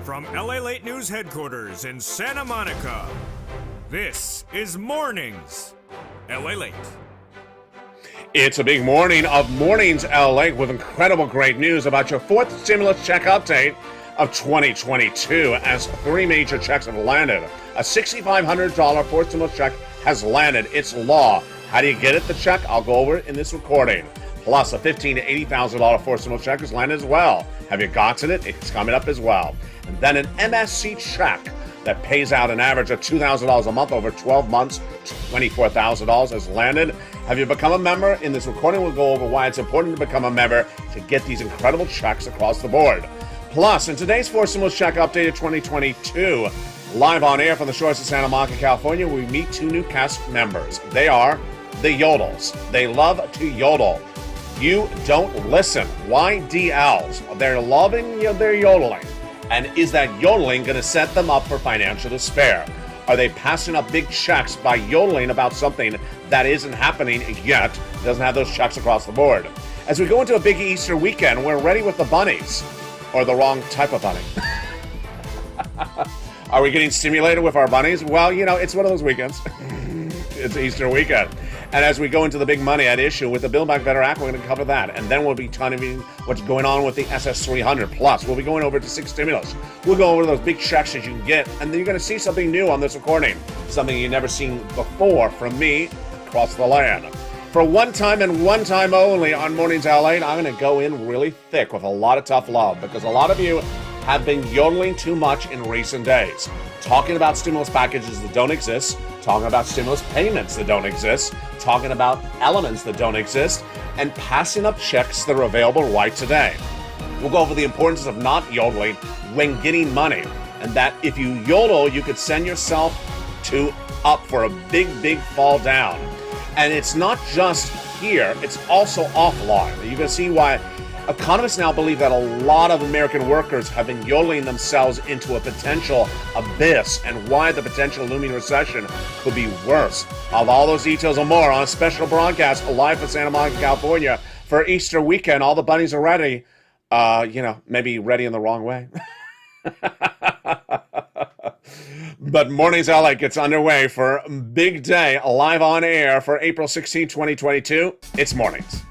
From LALATE News Headquarters in Santa Monica, this is Mornings LALATE. It's a big morning of Mornings LA with incredible great news about your fourth stimulus check update of 2022 as three major checks have landed. A $6,500 fourth stimulus check has landed. It's law. How do you get it, the check? I'll go over it in this recording. Plus, a $15,000 to $80,000 fourth stimulus check has landed as well. Have you gotten it? It's coming up as well. And then an MSC check that pays out an average of $2,000 a month over 12 months, $24,000 has landed. Have you become a member? In this recording, we'll go over why it's important to become a member to get these incredible checks across the board. Plus, in today's fourth stimulus check update of 2022, live on air from the shores of Santa Monica, California, we meet two new cast members. They are the Yodels. They love to yodel. You don't listen. YDLs. They're loving their yodeling. And is that yodeling going to set them up for financial despair? Are they passing up big checks by yodeling about something that isn't happening yet, doesn't have those checks across the board? As we go into a big Easter weekend, we're ready with the bunnies. Or the wrong type of bunny. Are we getting stimulated with our bunnies? Well, it's one of those weekends. It's Easter weekend. And as we go into the big money at issue with the Build Back Better Act, we're going to cover that. And then we'll be talking what's going on with the SS300 Plus. We'll be going over to 6 stimulus. We'll go over those big checks that you can get. And then you're going to see something new on this recording. Something you've never seen before from me across the land. For one time and one time only on Mornings LA, I'm going to go in really thick with a lot of tough love because a lot of you have been yodeling too much in recent days. Talking about stimulus packages that don't exist, talking about stimulus payments that don't exist, talking about elements that don't exist, and passing up checks that are available right today. We'll go over the importance of not yodeling when getting money, and that if you yodel, you could send yourself up for a big fall down. And it's not just here, it's also offline. You're going to see why economists now believe that a lot of American workers have been yodeling themselves into a potential abyss and why the potential looming recession could be worse. Of all those details and more on a special broadcast live from Santa Monica, California for Easter weekend. All the bunnies are ready. Maybe ready in the wrong way. But Mornings LA gets underway for big day live on air for April 16, 2022. It's Mornings.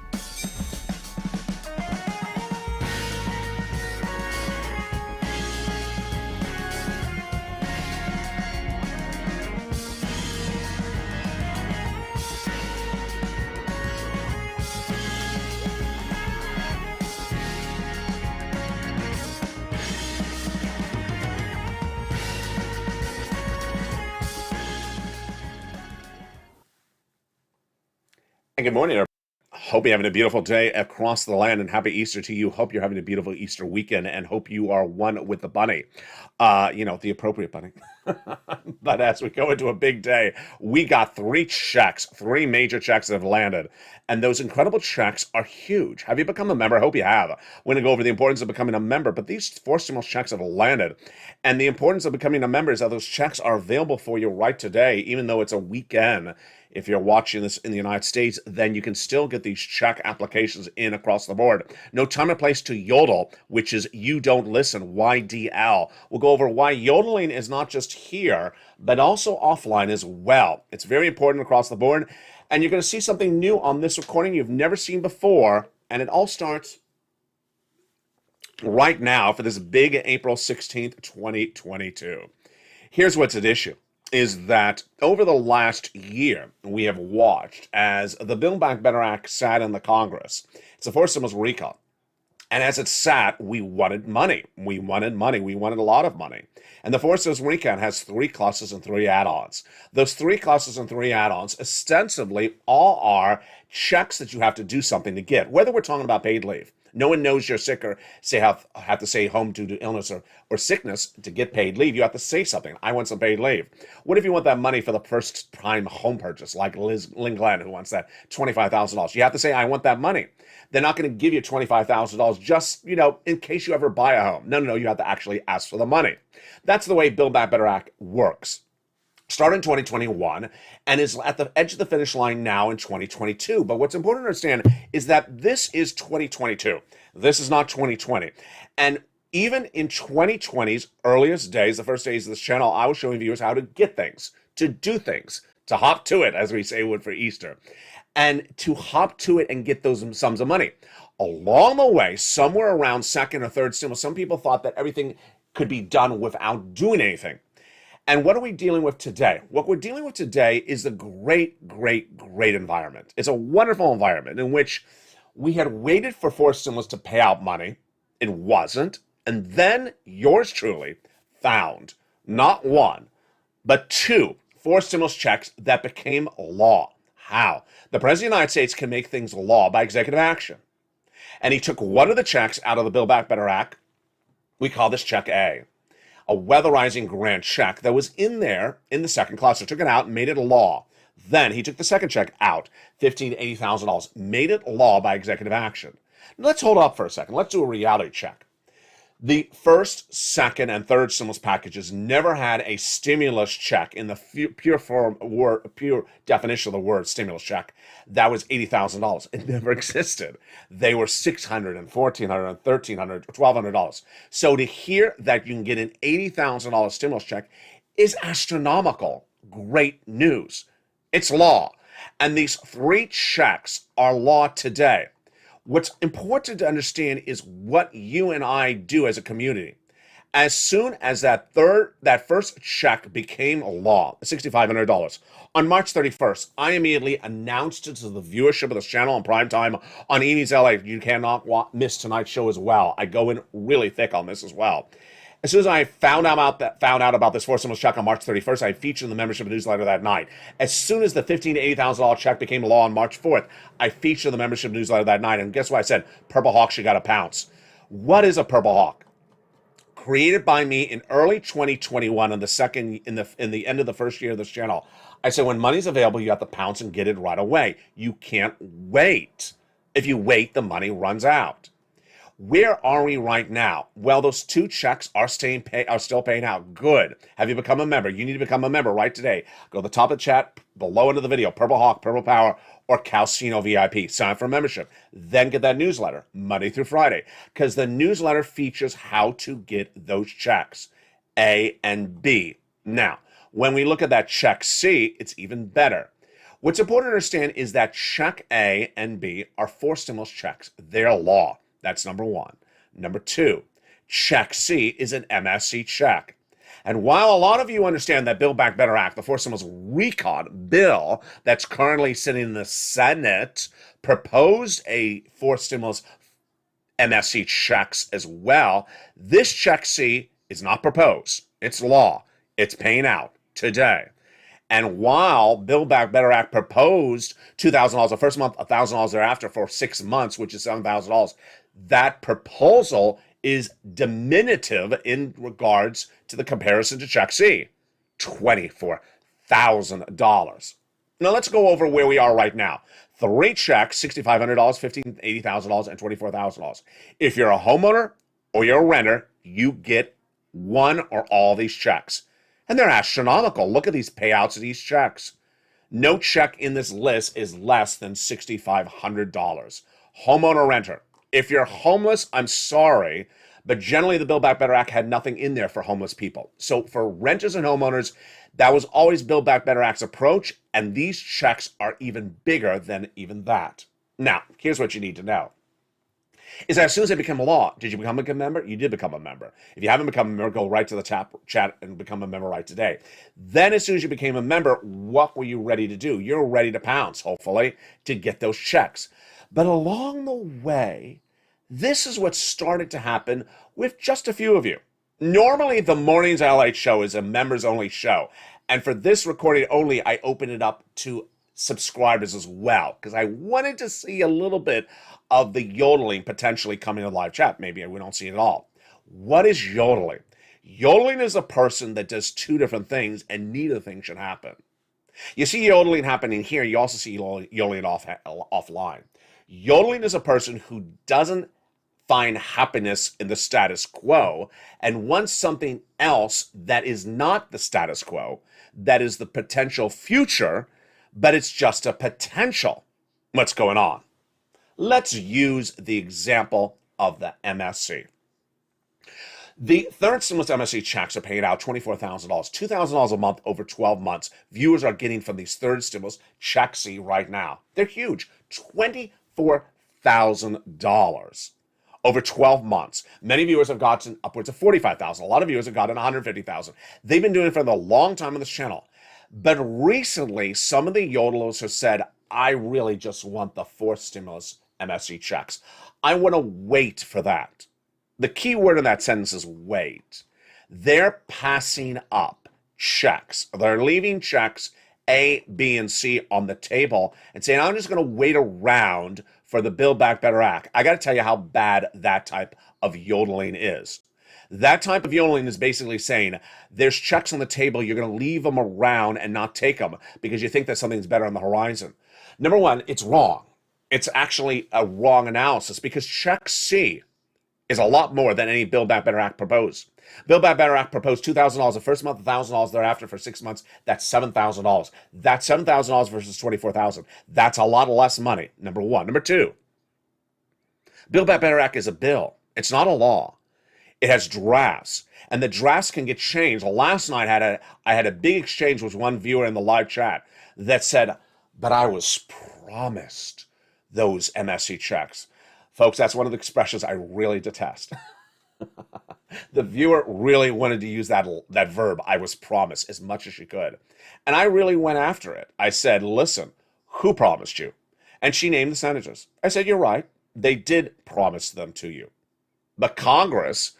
Good morning, everybody. Hope you're having a beautiful day across the land and happy Easter to you. Hope you're having a beautiful Easter weekend and hope you are one with the bunny. The appropriate bunny. But as we go into a big day, we got three major checks that have landed. And those incredible checks are huge. Have you become a member? I hope you have. We're going to go over the importance of becoming a member, but these four stimulus checks have landed. And the importance of becoming a member is that those checks are available for you right today, even though it's a weekend. If you're watching this in the United States, then you can still get these check applications in across the board. No time or place to yodel, which is you don't listen, YDL. We'll go over why yodeling is not just here, but also offline as well. It's very important across the board. And you're going to see something new on this recording you've never seen before. And it all starts right now for this big April 16th, 2022. Here's what's at issue. Is that over the last year, we have watched as the Build Back Better Act sat in the Congress. It's the fourth stimulus recall. And as it sat, we wanted money. We wanted a lot of money. And the fourth stimulus recall has three clauses and three add-ons. Those three clauses and three add-ons ostensibly all are checks that you have to do something to get, whether we're talking about paid leave. No one knows you're sick or have to stay home due to illness or sickness to get paid leave. You have to say something. I want some paid leave. What if you want that money for the first time home purchase, like Lynn Glenn, who wants that $25,000? You have to say, I want that money. They're not going to give you $25,000 just, in case you ever buy a home. No, you have to actually ask for the money. That's the way Build Back Better Act works. Started in 2021 and is at the edge of the finish line now in 2022. But what's important to understand is that this is 2022. This is not 2020. And Even in 2020's earliest days, the first days of this channel, I was showing viewers how to get things, to do things, to hop to it, as we say would for Easter, and to hop to it and get those sums of money. Along the way, somewhere around second or third stimulus, some people thought that everything could be done without doing anything. And what are we dealing with today? What we're dealing with today is the great environment. It's a wonderful environment in which we had waited for fourth stimulus to pay out money. It wasn't. And then yours truly found not one, but two fourth stimulus checks that became law. How? The President of the United States can make things law by executive action. And he took one of the checks out of the Build Back Better Act. We call this Check A weatherizing grant check that was in there in the second clause. So took it out and made it a law. Then he took the second check out, $15,000 to $80,000, made it law by executive action. Now, let's hold up for a second. Let's do a reality check. The first, second, and third stimulus packages never had a stimulus check in the pure definition of the word stimulus check that was $80,000. It never existed. They were $600 and $1,400 and $1,300, $1,200. So to hear that you can get an $80,000 stimulus check is astronomical. Great news. It's law. And these three checks are law today. What's important to understand is what you and I do as a community. As soon as that first check became a law, $6,500, on March 31st, I immediately announced it to the viewership of this channel on prime time on Eames LA. You cannot miss tonight's show as well. I go in really thick on this as well. As soon as I found out about this fourth stimulus check on March 31st, I featured in the membership newsletter that night. As soon as the $15,000 to $80,000 check became law on March 4th, I featured in the membership newsletter that night. And guess what I said? Purple Hawk, you got to pounce. What is a Purple Hawk? Created by me in early 2021, in the end of the first year of this channel. I said when money's available, you have to pounce and get it right away. You can't wait. If you wait, the money runs out. Where are we right now? Well, those two checks are still paying out. Good. Have you become a member? You need to become a member right today. Go to the top of the chat, below into the video, Purple Hawk, Purple Power, or Calcino VIP. Sign up for membership. Then get that newsletter, Monday through Friday, because the newsletter features how to get those checks, A and B. Now, when we look at that check C, it's even better. What's important to understand is that check A and B are four stimulus checks. They're law. That's number one. Number two, check C is an MSC check. And while a lot of you understand that Build Back Better Act, the fourth stimulus recon bill that's currently sitting in the Senate, proposed a fourth stimulus MSC checks as well, this check C is not proposed. It's law. It's paying out today. And while Build Back Better Act proposed $2,000 the first month, $1,000 thereafter for 6 months, which is $7,000, that proposal is diminutive in regards to the comparison to check C, $24,000. Now let's go over where we are right now. Three checks, $6,500, $15,000, $80,000, and $24,000. If you're a homeowner or you're a renter, you get one or all these checks. And they're astronomical. Look at these payouts of these checks. No check in this list is less than $6,500. Homeowner, renter. If you're homeless, I'm sorry, but generally the Build Back Better Act had nothing in there for homeless people. So for renters and homeowners, that was always Build Back Better Act's approach, and these checks are even bigger than even that. Now, here's what you need to know. Is that as soon as it became a law, did you become a member? You did become a member. If you haven't become a member, go right to the chat and become a member right today. Then as soon as you became a member, what were you ready to do? You're ready to pounce, hopefully, to get those checks. But along the way, this is what started to happen with just a few of you. Normally, the Mornings LA show is a members-only show. And for this recording only, I open it up to subscribers as well, because I wanted to see a little bit of the yodeling potentially coming to live chat. Maybe we don't see it at all. What is yodeling? Yodeling is a person that does two different things, and neither thing should happen. You see yodeling happening here. You also see yodeling offline. Yodeling is a person who doesn't find happiness in the status quo and wants something else that is not the status quo, that is the potential future, but it's just a potential. What's going on? Let's use the example of the MSC. The third stimulus MSC checks are paying out $24,000, $2,000 a month over 12 months. Viewers are getting from these third stimulus checks see right now. They're huge. $24,000 over 12 months. Many viewers have gotten upwards of $45,000. A lot of viewers have gotten $150,000. They've been doing it for a long time on this channel. But recently, some of the yodelers have said, I really just want the fourth stimulus MSC checks. I want to wait for that. The key word in that sentence is wait. They're passing up checks. They're leaving checks A, B, and C on the table and saying, I'm just going to wait around for the Build Back Better Act. I got to tell you how bad that type of yodeling is. That type of yodeling is basically saying there's checks on the table, you're going to leave them around and not take them because you think that something's better on the horizon. Number one, it's wrong. It's actually a wrong analysis because check C is a lot more than any Build Back Better Act proposed. Build Back Better Act proposed $2,000 the first month, $1,000 thereafter for 6 months. That's $7,000. That's $7,000 versus $24,000. That's a lot less money, number one. Number two, Build Back Better Act is a bill. It's not a law. It has drafts, and the drafts can get changed. Last night I had a big exchange with one viewer in the live chat that said, but I was promised those MSC checks. Folks, that's one of the expressions I really detest. The viewer really wanted to use that verb, I was promised, as much as she could. And I really went after it. I said, listen, who promised you? And she named the senators. I said, you're right. They did promise them to you. But Congress,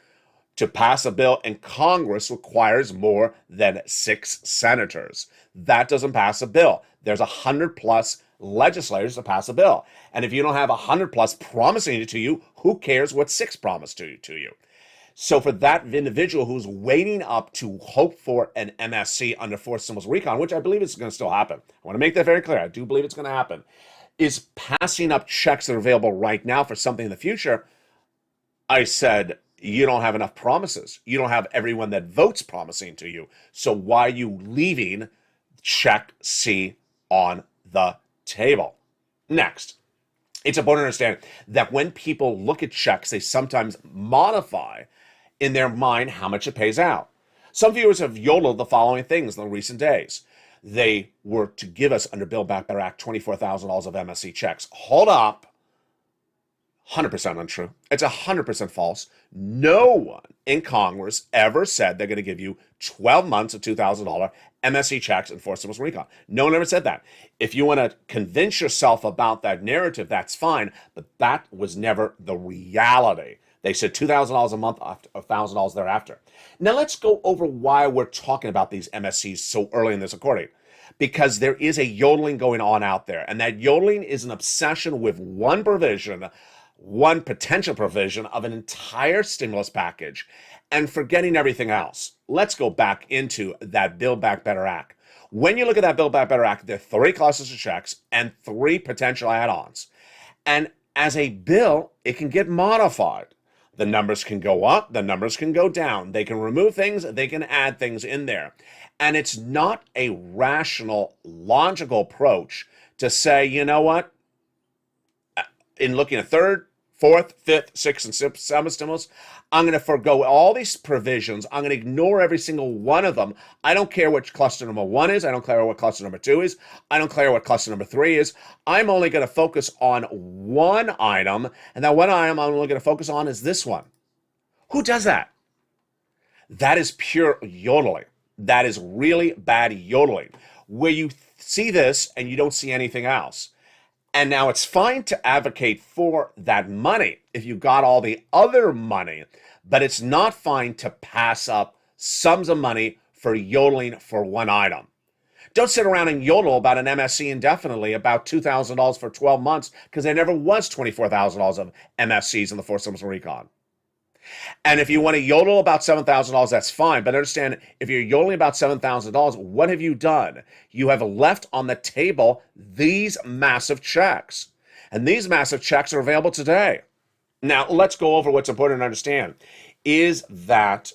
to pass a bill in Congress requires more than 6 senators. That doesn't pass a bill. There's 100+ legislators to pass a bill. And if you don't have 100+ promising it to you, who cares what 6 promised to you? So for that individual who's waiting up to hope for an MSC under fourth stimulus recon, which I believe is going to still happen. I want to make that very clear. I do believe it's going to happen. Is passing up checks that are available right now for something in the future. I said, you don't have enough promises. You don't have everyone that votes promising to you. So why are you leaving check C on the table? Next, it's important to understand that when people look at checks, they sometimes modify in their mind how much it pays out. Some viewers have yodeled the following things in the recent days. They were to give us, under Build Back Better Act, $24,000 of MSC checks. Hold up. 100% untrue. It's 100% false. No one in Congress ever said they're going to give you 12 months of $2,000 MSC checks and fourth stimulus recon. No one ever said that. If you want to convince yourself about that narrative, that's fine, but that was never the reality. They said $2,000 a month, $1,000 thereafter. Now let's go over why we're talking about these MSCs so early in this recording. Because there is a yodeling going on out there, and that yodeling is an obsession with one provision, one potential provision of an entire stimulus package, and forgetting everything else. Let's go back into that Build Back Better Act. When you look at that Build Back Better Act, there are 3 classes of checks and 3 potential add-ons. And as a bill, it can get modified. The numbers can go up, the numbers can go down. They can remove things, they can add things in there. And it's not a rational, logical approach to say, you know what? In looking at third, fourth, fifth, sixth, and seventh stimulus, I'm going to forego all these provisions. I'm going to ignore every single one of them. I don't care what cluster number 1 is. I don't care what cluster number 2 is. I don't care what cluster number 3 is. I'm only going to focus on one item, and that one item I'm only going to focus on is this one. Who does that? That is pure yodeling. That is really bad yodeling, where you see this and you don't see anything else. And now it's fine to advocate for that money if you got all the other money, but it's not fine to pass up sums of money for yodeling for one item. Don't sit around and yodel about an MSC indefinitely, about $2,000 for 12 months, because there never was $24,000 of MSCs in the fourth stimulus recon. And if you want to yodel about $7,000, that's fine. But understand, if you're yodeling about $7,000, what have you done? You have left on the table these massive checks. And these massive checks are available today. Now, let's go over what's important to understand, is that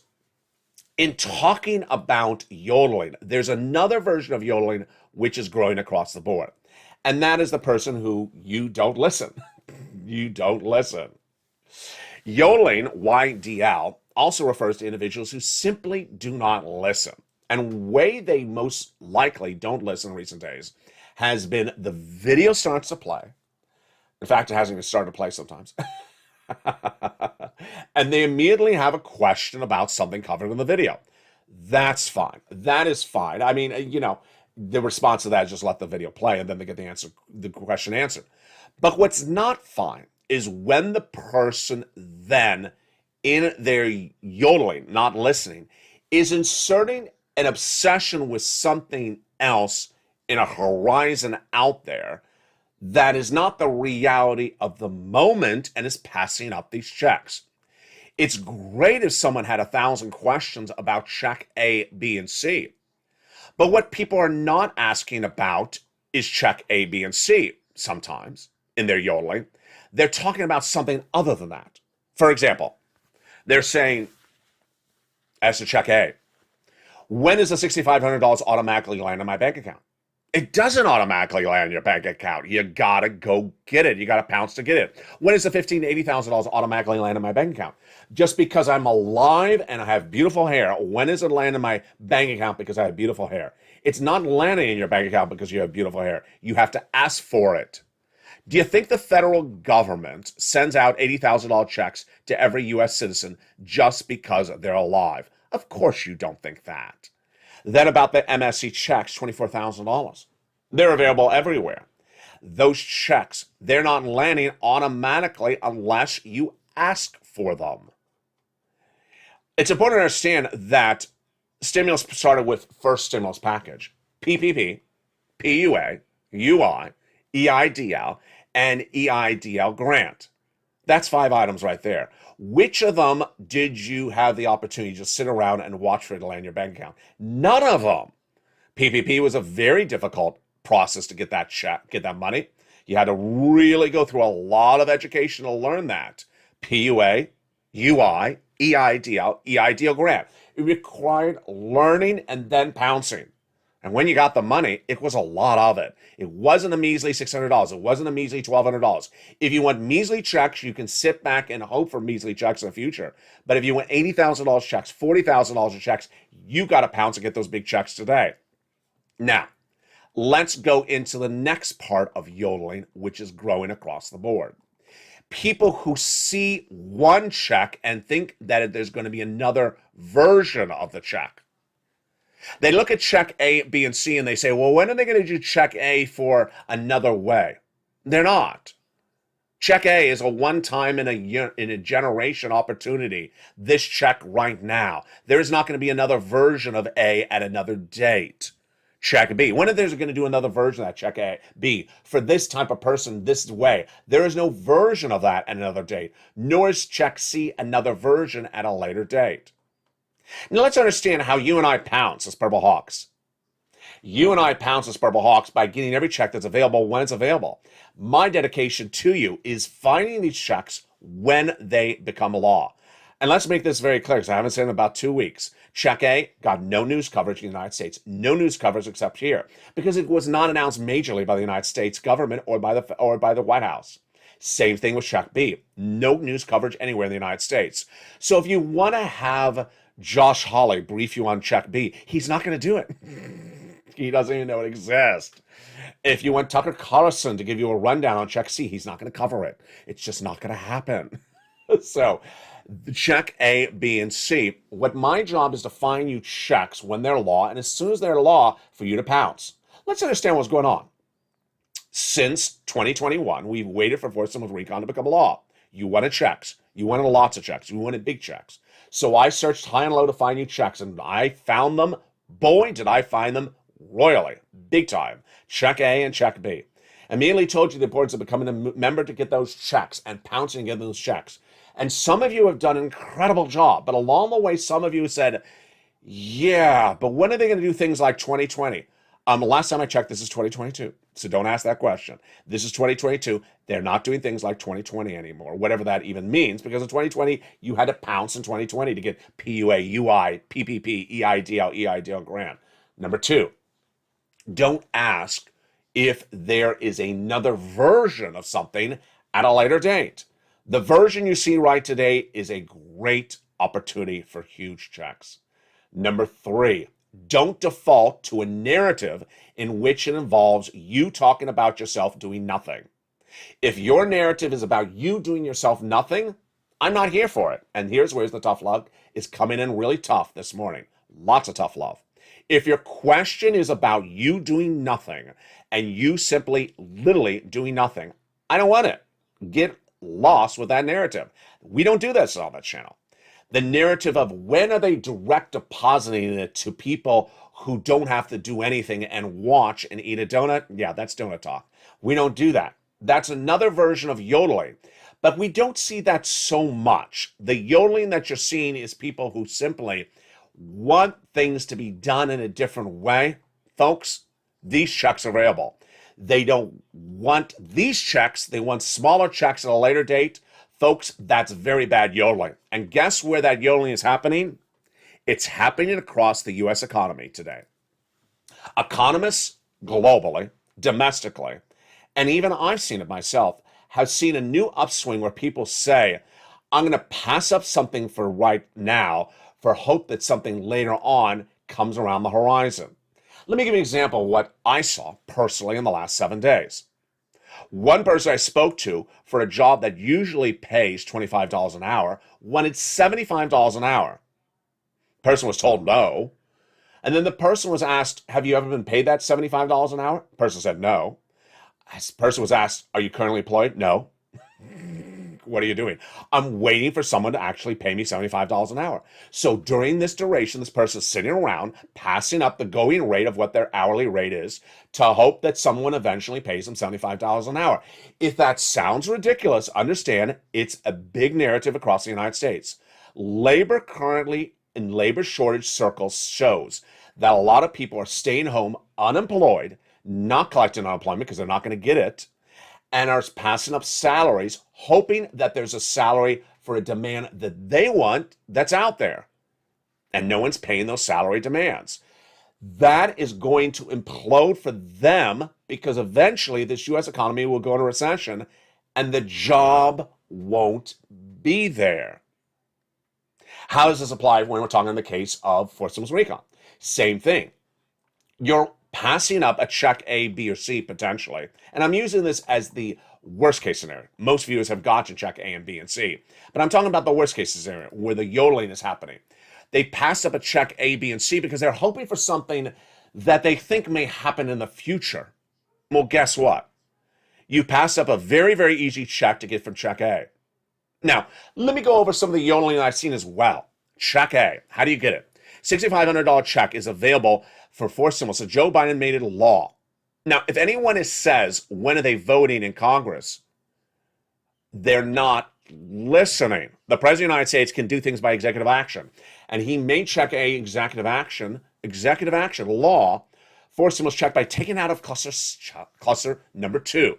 in talking about yodeling, there's another version of yodeling which is growing across the board. And that is the person who you don't listen. You don't listen. Yodeling, YDL, also refers to individuals who simply do not listen. And way they most likely don't listen in recent days has been the video starts to play. In fact, it hasn't even started to play sometimes. And they immediately have a question about something covered in the video. That's fine. That is fine. I mean, the response to that is just let the video play and then they get the question answered. But what's not fine is when the person then, in their yodeling, not listening, is inserting an obsession with something else in a horizon out there that is not the reality of the moment and is passing up these checks. It's great if someone had 1,000 questions about check A, B, and C. But what people are not asking about is check A, B, and C sometimes in their yodeling. They're talking about something other than that. For example, they're saying, as to check A, when does the $6,500 automatically land in my bank account? It doesn't automatically land in your bank account. You gotta go get it. You gotta pounce to get it. When does the $15,000 to $80,000 automatically land in my bank account? Just because I'm alive and I have beautiful hair, when does it land in my bank account because I have beautiful hair? It's not landing in your bank account because you have beautiful hair. You have to ask for it. Do you think the federal government sends out $80,000 checks to every U.S. citizen just because they're alive? Of course you don't think that. Then about the MSC checks, $24,000. They're available everywhere. Those checks, they're not landing automatically unless you ask for them. It's important to understand that stimulus started with first stimulus package, PPP, PUA, UI, EIDL, and EIDL grant. That's 5 items right there. Which of them did you have the opportunity to just sit around and watch for it to land in your bank account? None of them. PPP was a very difficult process to get that check, get that money. You had to really go through a lot of education to learn that. PUA, UI, EIDL, EIDL grant. It required learning and then pouncing. And when you got the money, it was a lot of it. It wasn't a measly $600. It wasn't a measly $1,200. If you want measly checks, you can sit back and hope for measly checks in the future. But if you want $80,000 checks, $40,000 of checks, you got to pounce and get those big checks today. Now, let's go into the next part of yodeling, which is growing across the board. People who see one check and think that there's going to be another version of the check. They look at check A, B, and C, and they say, well, when are they going to do check A for another way? They're not. Check A is a one-time in a generation opportunity. This check right now. There is not going to be another version of A at another date. Check B. When are they going to do another version of that check A, B for this type of person this way? There is no version of that at another date, nor is check C another version at a later date. Now let's understand how you and I pounce as Purple Hawks. You and I pounce as Purple Hawks by getting every check that's available when it's available. My dedication to you is finding these checks when they become a law. And let's make this very clear, because I haven't said it in about 2 weeks. Check A got no news coverage in the United States. No news coverage except here, because it was not announced majorly by the United States government or by the White House. Same thing with check B. No news coverage anywhere in the United States. So if you want to have Josh Hawley brief you on check B, he's not going to do it. He doesn't even know it exists. If you want Tucker Carlson to give you a rundown on check C, he's not going to cover it. It's just not going to happen. So check A, B, and C. What my job is to find you checks when they're law, and as soon as they're law, for you to pounce. Let's understand what's going on. Since 2021, we've waited for Fourth Stimulus Recon to become law. You wanted checks. You wanted lots of checks. You wanted big checks. So I searched high and low to find you checks, and I found them. Boy, did I find them royally, big time. Check A and check B. Immediately told you the importance of becoming a member to get those checks and pouncing and getting those checks. And some of you have done an incredible job, but along the way, some of you said, yeah, but when are they going to do things like 2020? Last time I checked, this is 2022. So don't ask that question. This is 2022. They're not doing things like 2020 anymore, whatever that even means, because in 2020, you had to pounce in 2020 to get PUA, UI, PPP, EIDL, EIDL grant. Number 2, don't ask if there is another version of something at a later date. The version you see right today is a great opportunity for huge checks. Number 3, don't default to a narrative in which it involves you talking about yourself doing nothing. If your narrative is about you doing yourself nothing, I'm not here for it. And here's where the tough love is coming in really tough this morning. Lots of tough love. If your question is about you doing nothing and you simply literally doing nothing, I don't want it. Get lost with that narrative. We don't do this on the channel. The narrative of when are they direct depositing it to people who don't have to do anything and watch and eat a donut? Yeah, that's donut talk. We don't do that. That's another version of yodeling. But we don't see that so much. The yodeling that you're seeing is people who simply want things to be done in a different way. Folks, these checks are available. They don't want these checks. They want smaller checks at a later date. Folks, that's very bad yodeling. And guess where that yodeling is happening? It's happening across the U.S. economy today. Economists globally, domestically, and even I've seen it myself, have seen a new upswing where people say, I'm going to pass up something for right now for hope that something later on comes around the horizon. Let me give you an example of what I saw personally in the last 7 days. One person I spoke to for a job that usually pays $25 an hour wanted $75 an hour. Person was told no. And then the person was asked, have you ever been paid that $75 an hour? Person said no. This person was asked, are you currently employed? No. What are you doing? I'm waiting for someone to actually pay me $75 an hour. So during this duration, this person is sitting around passing up the going rate of what their hourly rate is to hope that someone eventually pays them $75 an hour. If that sounds ridiculous, understand it's a big narrative across the United States. Labor currently in labor shortage circles shows that a lot of people are staying home unemployed, not collecting unemployment because they're not going to get it, and are passing up salaries, hoping that there's a salary for a demand that they want that's out there. And no one's paying those salary demands. That is going to implode for them because eventually this U.S. economy will go into recession and the job won't be there. How does this apply when we're talking in the case of forced stimulus recon? Same thing. You're passing up a check A, B, or C potentially. And I'm using this as the worst case scenario. Most viewers have gotten check A and B and C. But I'm talking about the worst case scenario where the yodeling is happening. They passed up a check A, B, and C because they're hoping for something that they think may happen in the future. Well, guess what? You passed up a very, very easy check to get from check A. Now, let me go over some of the yodeling I've seen as well. Check A. How do you get it? $6,500 check is available for forced stimulus. So Joe Biden made it a law. Now, if anyone says, when are they voting in Congress? They're not listening. The President of the United States can do things by executive action. And he made check A executive action law, forced stimulus check by taking out of cluster number 2.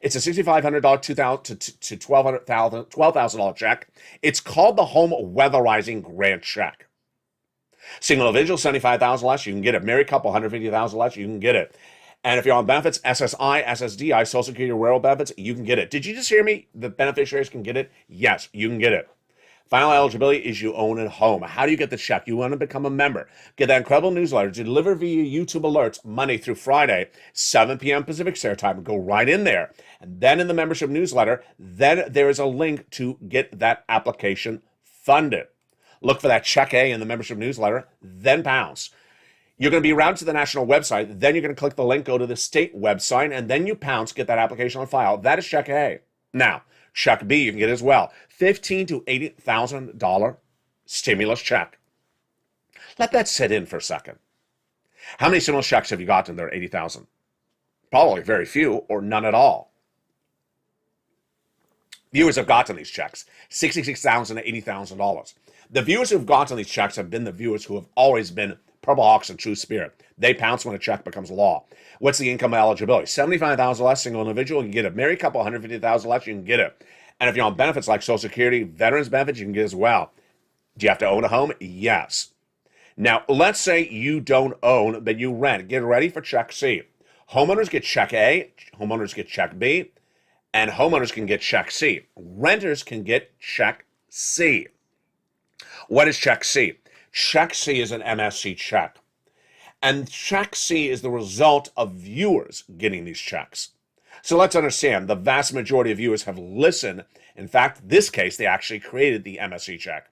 It's a $6,500 to $12,000 check. It's called the Home Weatherizing Grant Check. Single individual, $75,000 less, you can get it. Married couple, $150,000 less, you can get it. And if you're on benefits, SSI, SSDI, Social Security, rural benefits, you can get it. Did you just hear me? The beneficiaries can get it? Yes, you can get it. Final eligibility is you own a home. How do you get the check? You want to become a member. Get that incredible newsletter delivered via YouTube alerts Monday through Friday, 7 p.m. Pacific Standard Time. Go right in there. And then in the membership newsletter, then there is a link to get that application funded. Look for that check A in the membership newsletter, then pounce. You're going to be routed to the national website. Then you're going to click the link, go to the state website, and then you pounce, get that application on file. That is check A. Now, check B you can get as well. $15,000 to $80,000 stimulus check. Let that sit in for a second. How many stimulus checks have you gotten there? 80,000. Probably very few or none at all. Viewers have gotten these checks, $66,000 to $80,000. The viewers who have gotten these checks have been the viewers who have always been Purple Hawks and True Spirit. They pounce when a check becomes law. What's the income eligibility? $75,000 less, single individual, you can get it. Married couple, $150,000 less, you can get it. And if you're on benefits like Social Security, veterans benefits, you can get as well. Do you have to own a home? Yes. Now, let's say you don't own, but you rent. Get ready for check C. Homeowners get check A, homeowners get check B, and homeowners can get check C. Renters can get check C. What is Check C? Check C is an MSC check. And Check C is the result of viewers getting these checks. So let's understand, the vast majority of viewers have listened. In fact, this case, they actually created the MSC check.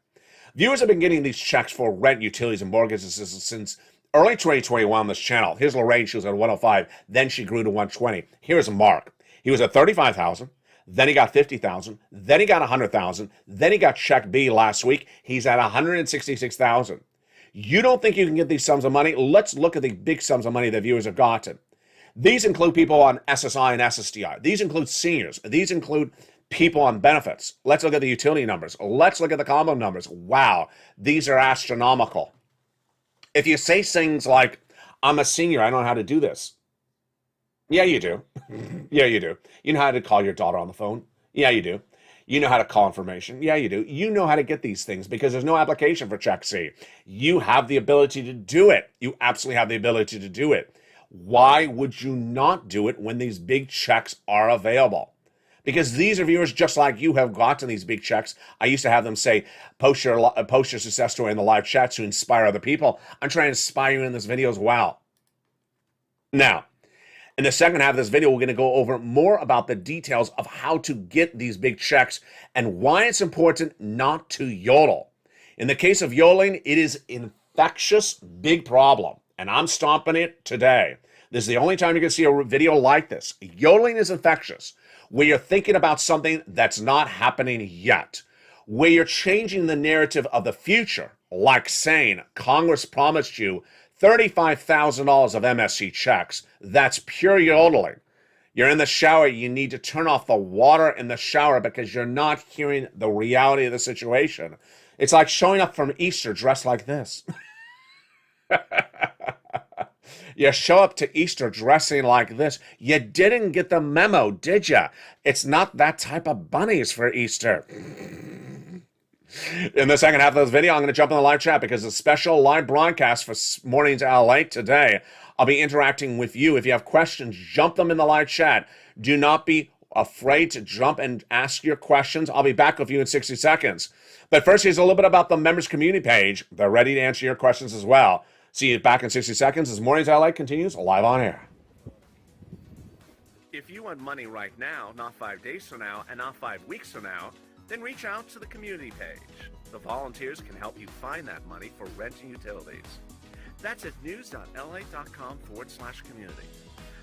Viewers have been getting these checks for rent, utilities, and mortgages since early 2021 on this channel. Here's Lorraine, she was at 105, then she grew to 120. Here's Mark. He was at 35,000, then he got 50,000, then he got 100,000, then he got check B last week. He's at 166,000. You don't think you can get these sums of money? Let's look at the big sums of money that viewers have gotten. These include people on SSI and SSDI. These include seniors. These include people on benefits. Let's look at the utility numbers. Let's look at the combo numbers. Wow, these are astronomical. If you say things like, I'm a senior, I don't know how to do this. Yeah, you do. Yeah, you do. You know how to call your daughter on the phone? Yeah, you do. You know how to call information? Yeah, you do. You know how to get these things because there's no application for Check C. You have the ability to do it. You absolutely have the ability to do it. Why would you not do it when these big checks are available? Because these are viewers just like you have gotten these big checks. I used to have them say, post your success story in the live chat to inspire other people. I'm trying to inspire you in this video as well. Now, in the second half of this video, we're going to go over more about the details of how to get these big checks and why it's important not to yodel. In the case of yodeling, it is an infectious big problem, and I'm stomping it today. This is the only time you're going to see a video like this. Yodeling is infectious, where you're thinking about something that's not happening yet, where you're changing the narrative of the future, like saying Congress promised you $35,000 of MSC checks. That's pure yodeling. You're in the shower, you need to turn off the water in the shower because you're not hearing the reality of the situation. It's like showing up from Easter dressed like this. You show up to Easter dressing like this. You didn't get the memo, did you? It's not that type of bunnies for Easter. In the second half of this video, I'm going to jump in the live chat because it's a special live broadcast for Mornings LALATE today. I'll be interacting with you. If you have questions, jump them in the live chat. Do not be afraid to jump and ask your questions. I'll be back with you in 60 seconds. But first, here's a little bit about the members community page. They're ready to answer your questions as well. See you back in 60 seconds as Mornings LALATE continues live on air. If you want money right now, not 5 days from now, and not 5 weeks from now, then reach out to the community page. The volunteers can help you find that money for rent and utilities. That's at news.lalate.com/community.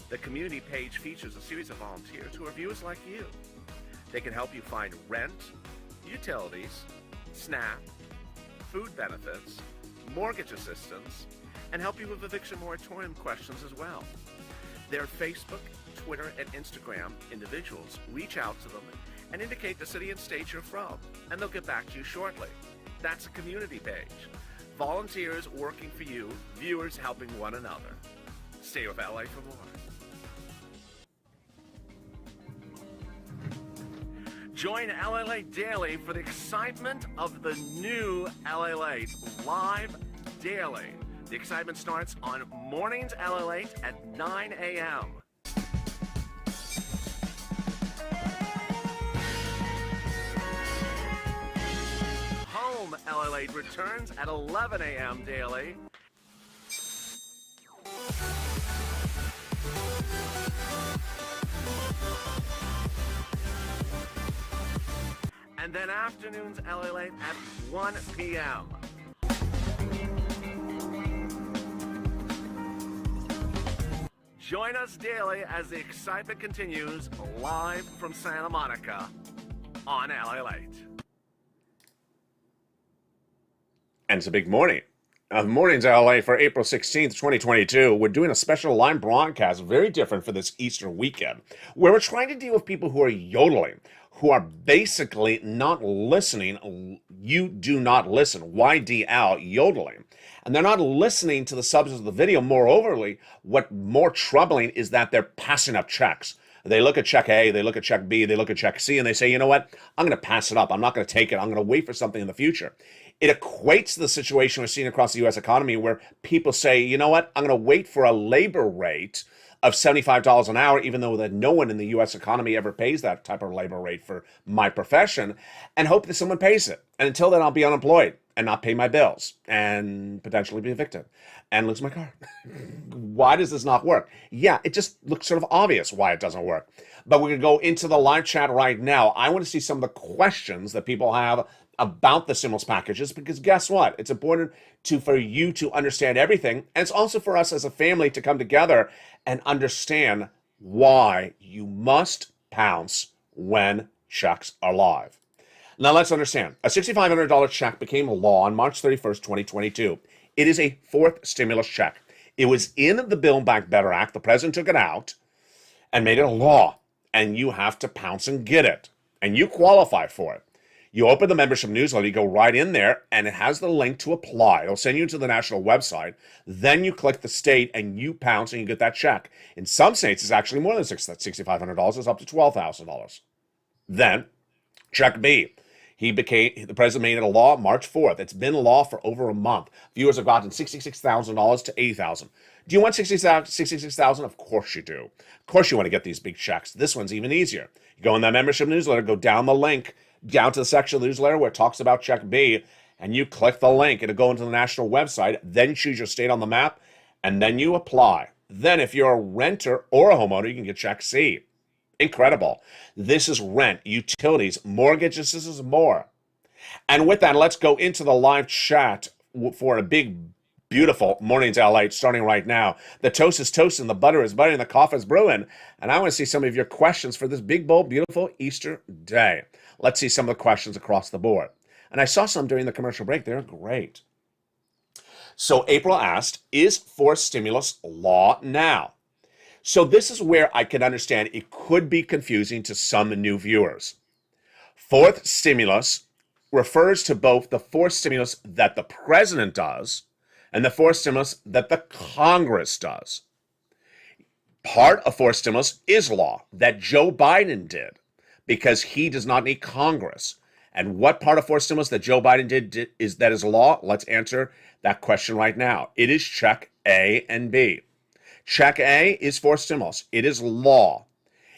The community page features a series of volunteers who are viewers like you. They can help you find rent, utilities, SNAP, food benefits, mortgage assistance, and help you with eviction moratorium questions as well. Their Facebook, Twitter, and Instagram individuals reach out to them and indicate the city and state you're from, and they'll get back to you shortly. That's a community page. Volunteers working for you, viewers helping one another. Stay with LA for more. Join LALATE Daily for the excitement of the new LALATE live daily. The excitement starts on Mornings LALATE at 9 a.m. Home LALATE returns at 11 a.m. daily. And then afternoons LALATE at 1 p.m. Join us daily as the excitement continues live from Santa Monica on LALATE. And it's a big morning. Mornings LA for April 16th, 2022. We're doing a special live broadcast, very different for this Easter weekend, where we're trying to deal with people who are yodeling, who are basically not listening. You do not listen. YDL, yodeling. And they're not listening to the substance of the video. Moreoverly, what more troubling is that they're passing up checks. They look at check A, they look at check B, they look at check C, and they say, you know what? I'm going to pass it up. I'm not going to take it. I'm going to wait for something in the future. It equates to the situation we're seeing across the U.S. economy where people say, you know what? I'm going to wait for a labor rate of $75 an hour, even though that no one in the U.S. economy ever pays that type of labor rate for my profession, and hope that someone pays it. And until then, I'll be unemployed. and not pay my bills and potentially be evicted and lose my car. Why does this not work? Yeah, it just looks sort of obvious why it doesn't work. But we're going to go into the live chat right now. I want to see some of the questions that people have about the stimulus packages, because guess what? It's important for you to understand everything. And it's also for us as a family to come together and understand why you must pounce when checks are live. Now let's understand. A $6,500 check became law on March 31st, 2022. It is a fourth stimulus check. It was in the Build Back Better Act. The president took it out and made it a law. And you have to pounce and get it. And you qualify for it. You open the membership newsletter, you go right in there, and it has the link to apply. It'll send you to the national website. Then you click the state, and you pounce, and you get that check. In some states, it's actually more than $6,500. It's up to $12,000. Then, check B. The president made it a law March 4th. It's been law for over a month. Viewers have gotten $66,000 to $80,000. Do you want $66,000? Of course you do. Of course you want to get these big checks. This one's even easier. You go in that membership newsletter, go down the link, down to the section of the newsletter where it talks about check B, and you click the link. It'll go into the national website, then choose your state on the map, and then you apply. Then if you're a renter or a homeowner, you can get check C. Incredible. This is rent, utilities, mortgages, this is more. And with that, let's go into the live chat for a big, beautiful Mornings LALATE starting right now. The toast is toasting, the butter is buttering, the coffee is brewing. And I want to see some of your questions for this big, bold, beautiful Easter day. Let's see some of the questions across the board. And I saw some during the commercial break. They're great. So April asked, is forced stimulus law now? So this is where I can understand it could be confusing to some new viewers. Fourth stimulus refers to both the forced stimulus that the president does and the forced stimulus that the Congress does. Part of forced stimulus is law that Joe Biden did because he does not need Congress. And what part of forced stimulus that Joe Biden did is that is law? Let's answer that question right now. It is check A and B. Check A is forced stimulus. It is law.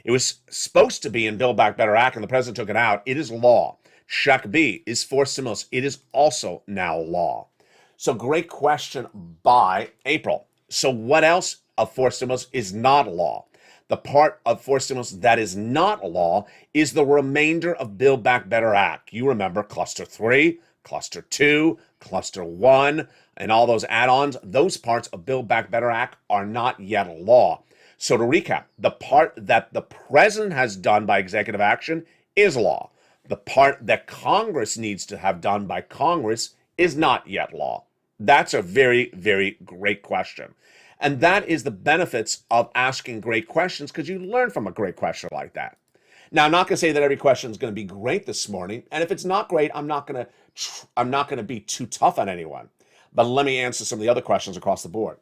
It was supposed to be in Build Back Better Act, and the president took it out. It is law. Check B is forced stimulus. It is also now law. So great question by April. So what else of forced stimulus is not law? The part of forced stimulus that is not law is the remainder of Build Back Better Act. You remember Cluster 3, Cluster 2, Cluster 1, and all those add-ons. Those parts of Build Back Better Act are not yet law. So to recap, the part that the president has done by executive action is law. The part that Congress needs to have done by Congress is not yet law. That's a very, very great question. And that is the benefits of asking great questions, because you learn from a great question like that. Now, I'm not going to say that every question is going to be great this morning. And if it's not great, I'm not going to be too tough on anyone. But let me answer some of the other questions across the board.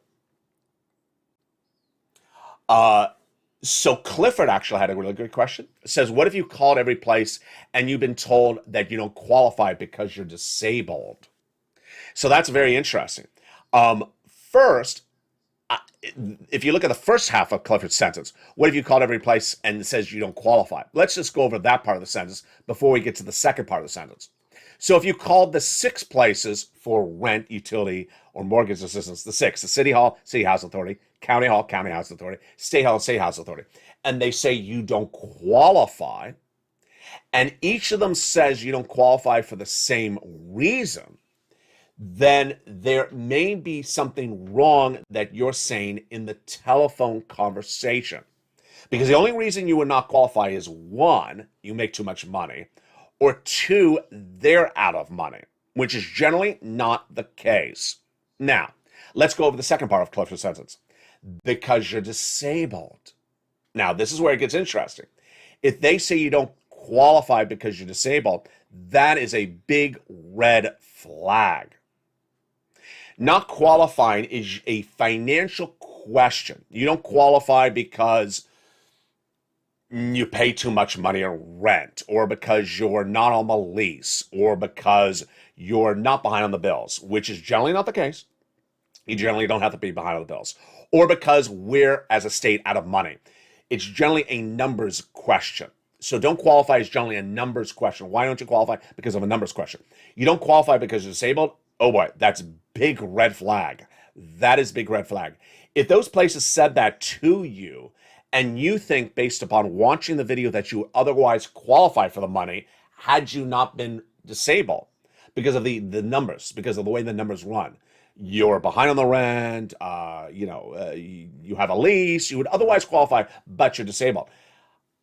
So Clifford actually had a really good question. It says, what if you called every place and you've been told that you don't qualify because you're disabled? So that's very interesting. First, if you look at the first half of Clifford's sentence, what if you called every place and it says you don't qualify? Let's just go over that part of the sentence before we get to the second part of the sentence. So if you called the 6 places for rent, utility, or mortgage assistance, the City Hall, City Housing Authority, County Hall, County Housing Authority, State Hall, State Housing Authority, and they say you don't qualify, and each of them says you don't qualify for the same reason, then there may be something wrong that you're saying in the telephone conversation. Because the only reason you would not qualify is 1, you make too much money, or 2, they're out of money, which is generally not the case. Now, let's go over the second part of Clifford's sentence. Because you're disabled. Now, this is where it gets interesting. If they say you don't qualify because you're disabled, that is a big red flag. Not qualifying is a financial question. You don't qualify because you pay too much money in rent, or because you're not on the lease, or because you're not behind on the bills, which is generally not the case. You generally don't have to be behind on the bills. Or because we're, as a state, out of money. It's generally a numbers question. So don't qualify is generally a numbers question. Why don't you qualify? Because of a numbers question. You don't qualify because you're disabled. Oh boy, that's big red flag. That is big red flag. If those places said that to you and you think based upon watching the video that you would otherwise qualify for the money had you not been disabled because of the numbers, because of the way the numbers run, you're behind on the rent, you have a lease, you would otherwise qualify, but you're disabled.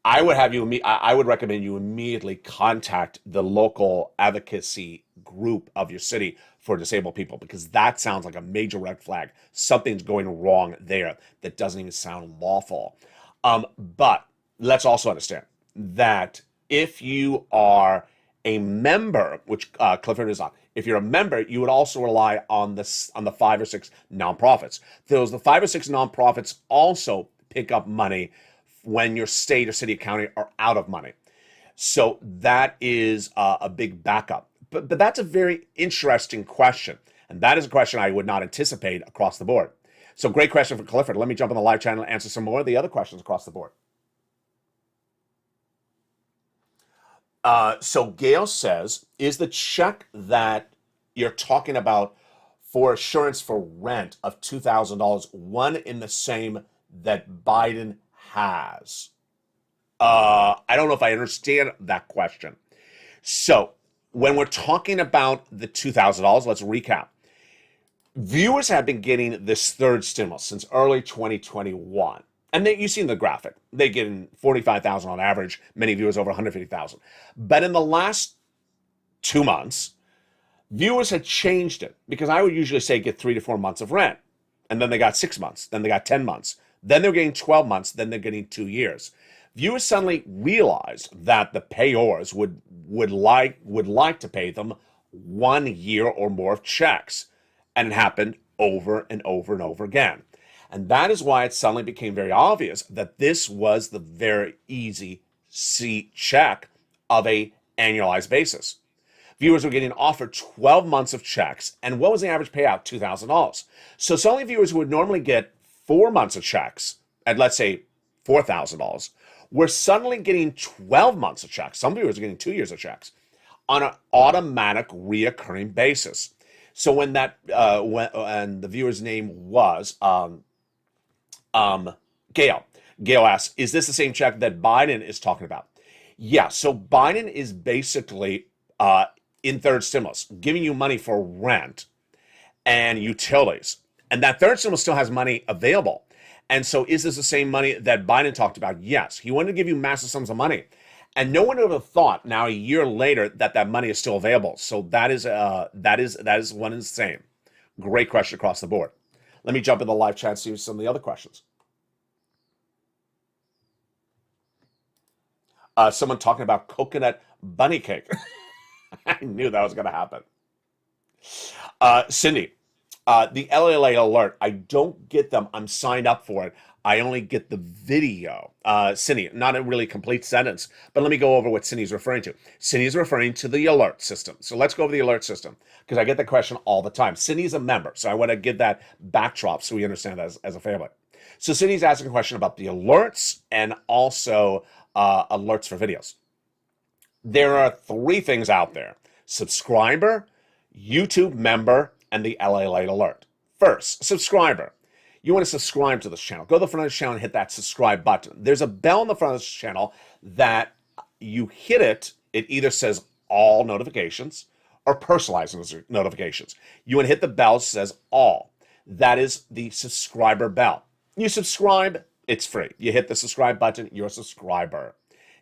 I would recommend you immediately contact the local advocacy group of your city for disabled people, because that sounds like a major red flag. Something's going wrong there that doesn't even sound lawful. But let's also understand that if you are a member, which Clifford is on, if you're a member, you would also rely on the 5 or 6 nonprofits. The 5 or 6 nonprofits also pick up money when your state or city or county are out of money. So that is a big backup. But that's a very interesting question. And that is a question I would not anticipate across the board. So great question for Clifford. Let me jump on the live channel and answer some more of the other questions across the board. So Gail says, is the check that you're talking about for assurance for rent of $2,000 one in the same that Biden has? I don't know if I understand that question. So when we're talking about the $2,000, let's recap. Viewers have been getting this third stimulus since early 2021. And you've seen the graphic. They're getting $45,000 on average, many viewers over $150,000. But in the last 2 months, viewers had changed it, because I would usually say get 3 to 4 months of rent. And then they got 6 months, then they got 10 months. Then they're getting 12 months, then they're getting 2 years. Viewers suddenly realized that the payors would like to pay them 1 year or more of checks. And it happened over and over and over again. And that is why it suddenly became very obvious that this was the very easy check of a annualized basis. Viewers were getting offered 12 months of checks. And what was the average payout? $2,000. So suddenly viewers who would normally get 4 months of checks at, let's say, $4,000, were suddenly getting 12 months of checks. Some viewers are getting 2 years of checks on an automatic reoccurring basis. So when and the viewer's name was Gail. Gail asks, is this the same check that Biden is talking about? Yeah, so Biden is basically in third stimulus, giving you money for rent and utilities. And that third stimulus still has money available. And so is this the same money that Biden talked about? Yes. He wanted to give you massive sums of money. And no one would have thought now a year later that money is still available. So that is one and the same. Great question across the board. Let me jump in the live chat and see some of the other questions. Someone talking about coconut bunny cake. I knew that was going to happen. Cindy, the LALATE alert, I don't get them. I'm signed up for it. I only get the video. Cindy, not a really complete sentence, but let me go over what Cindy's referring to. Cindy's referring to the alert system. So let's go over the alert system, because I get the question all the time. Cindy's a member, so I want to give that backdrop so we understand that as a family. So Cindy's asking a question about the alerts and also alerts for videos. There are 3 things out there: subscriber, YouTube member, and the LALATE alert. First, subscriber. You want to subscribe to this channel. Go to the front of the channel and hit that subscribe button. There's a bell on the front of this channel that you hit it. It either says all notifications or personalized notifications. You want to hit the bell that says all. That is the subscriber bell. You subscribe, it's free. You hit the subscribe button, you're a subscriber.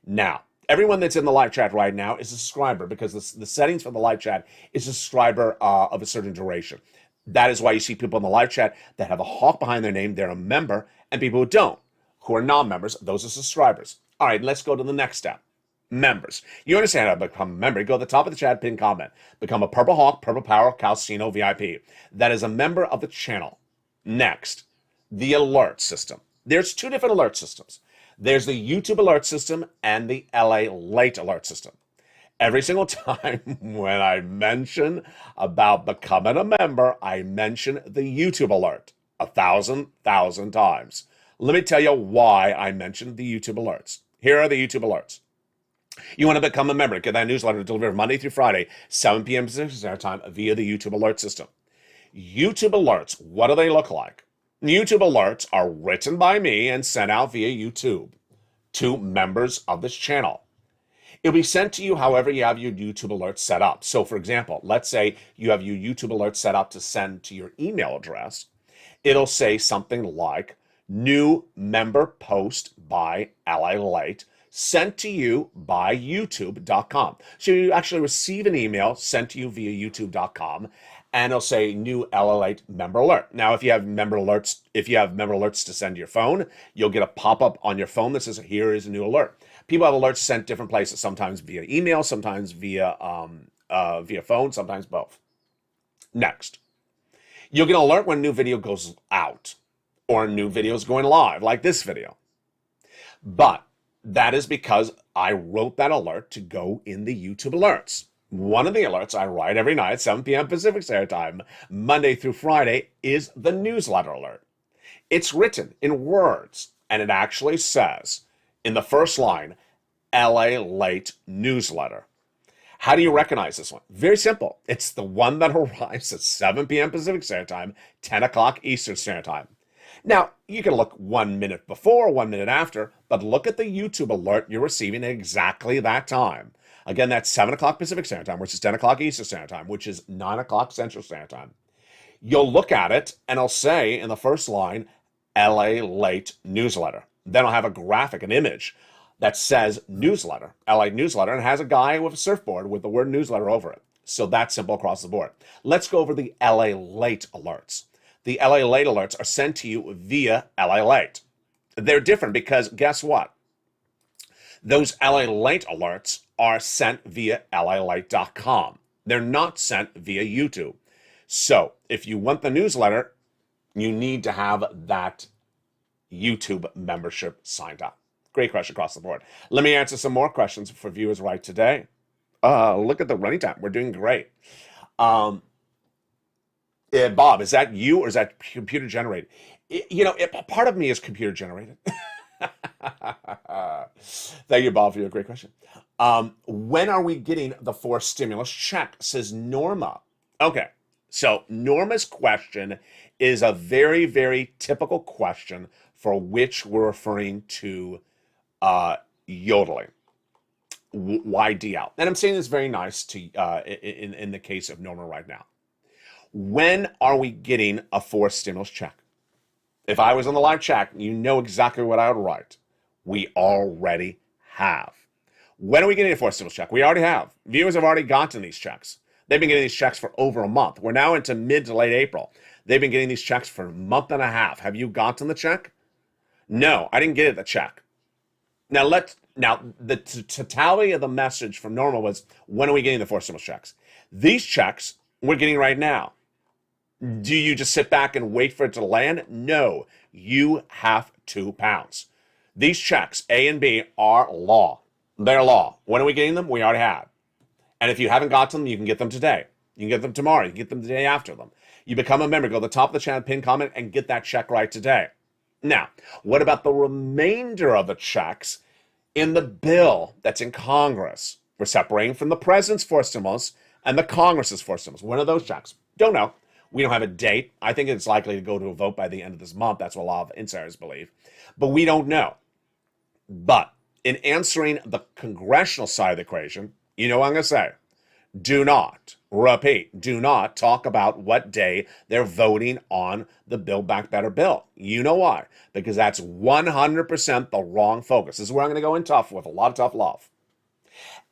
Now, everyone that's in the live chat right now is a subscriber, because the settings for the live chat is a subscriber of a certain duration. That is why you see people in the live chat that have a hawk behind their name, they're a member, and people who don't, who are non-members, those are subscribers. All right, let's go to the next step. Members. You understand how to become a member. You go to the top of the chat, pin comment. Become a Purple Hawk, Purple Power, Calcino VIP. That is a member of the channel. Next, the alert system. There's 2 different alert systems. There's the YouTube alert system and the LALATE alert system. Every single time when I mention about becoming a member, I mention the YouTube alert 1,000 times. Let me tell you why I mentioned the YouTube alerts. Here are the YouTube alerts. You want to become a member, get that newsletter delivered Monday through Friday, 7 p.m. Pacific Standard Time via the YouTube alert system. YouTube alerts, what do they look like? YouTube alerts are written by me and sent out via YouTube to members of this channel. It'll be sent to you however you have your YouTube alerts set up. So for example, let's say you have your YouTube alerts set up to send to your email address. It'll say something like, new member post by LALATE sent to you by youtube.com. So you actually receive an email sent to you via youtube.com, and it'll say new LALATE member alert. Now, if you have member alerts to send to your phone, you'll get a pop-up on your phone that says, here is a new alert. People have alerts sent different places, sometimes via email, sometimes via phone, sometimes both. Next, you'll get an alert when a new video goes out or a new video is going live, like this video. But that is because I wrote that alert to go in the YouTube alerts. One of the alerts I write every night, 7 p.m. Pacific Standard Time, Monday through Friday, is the newsletter alert. It's written in words, and it actually says, in the first line, LALATE newsletter. How do you recognize this one? Very simple. It's the one that arrives at 7 p.m. Pacific Standard Time, 10 o'clock Eastern Standard Time. Now, you can look 1 minute before, 1 minute after, but look at the YouTube alert you're receiving at exactly that time. Again, that's 7 o'clock Pacific Standard Time, which is 10 o'clock Eastern Standard Time, which is 9 o'clock Central Standard Time. You'll look at it, and it'll say in the first line, LALATE newsletter. Then I'll have a graphic, an image that says newsletter, LA newsletter, and has a guy with a surfboard with the word newsletter over it. So that's simple across the board. Let's go over the LALATE alerts. The LALATE alerts are sent to you via LALATE. They're different because guess what? Those LALATE alerts are sent via LALATE.com. They're not sent via YouTube. So if you want the newsletter, you need to have that YouTube membership signed up. Great question across the board. Let me answer some more questions for viewers right today. Look at the running time. We're doing great. Bob, is that you or is that computer generated? Part of me is computer generated. Thank you, Bob, for your great question. When are we getting the forced stimulus check? Says Norma. Okay, so Norma's question is a very, very typical question for which we're referring to yodeling. YDL. And I'm saying this very nice to in the case of Norma right now. When are we getting a forced stimulus check? If I was on the live chat, you know exactly what I would write. We already have. When are we getting a forced stimulus check? We already have. Viewers have already gotten these checks. They've been getting these checks for over a month. We're now into mid to late April. They've been getting these checks for a month and a half. Have you gotten the check? No, I didn't get it, the check. Now the totality of the message from Norma was, when are we getting the forced stimulus checks? These checks we're getting right now. Do you just sit back and wait for it to land? No, you have to pounce. These checks, A and B, are law. They're law. When are we getting them? We already have. And if you haven't got them, you can get them today. You can get them tomorrow. You can get them the day after them. You become a member. Go to the top of the channel, pin comment, and get that check right today. Now, what about the remainder of the checks in the bill that's in Congress? We're separating from the president's forced stimulus and the Congress's forced stimulus. When are those checks? Don't know. We don't have a date. I think it's likely to go to a vote by the end of this month. That's what a lot of insiders believe. But we don't know. But in answering the congressional side of the equation, you know what I'm going to say. Do not talk about what day they're voting on the Build Back Better bill. You know why? Because that's 100% the wrong focus. This is where I'm going to go in tough with a lot of tough love.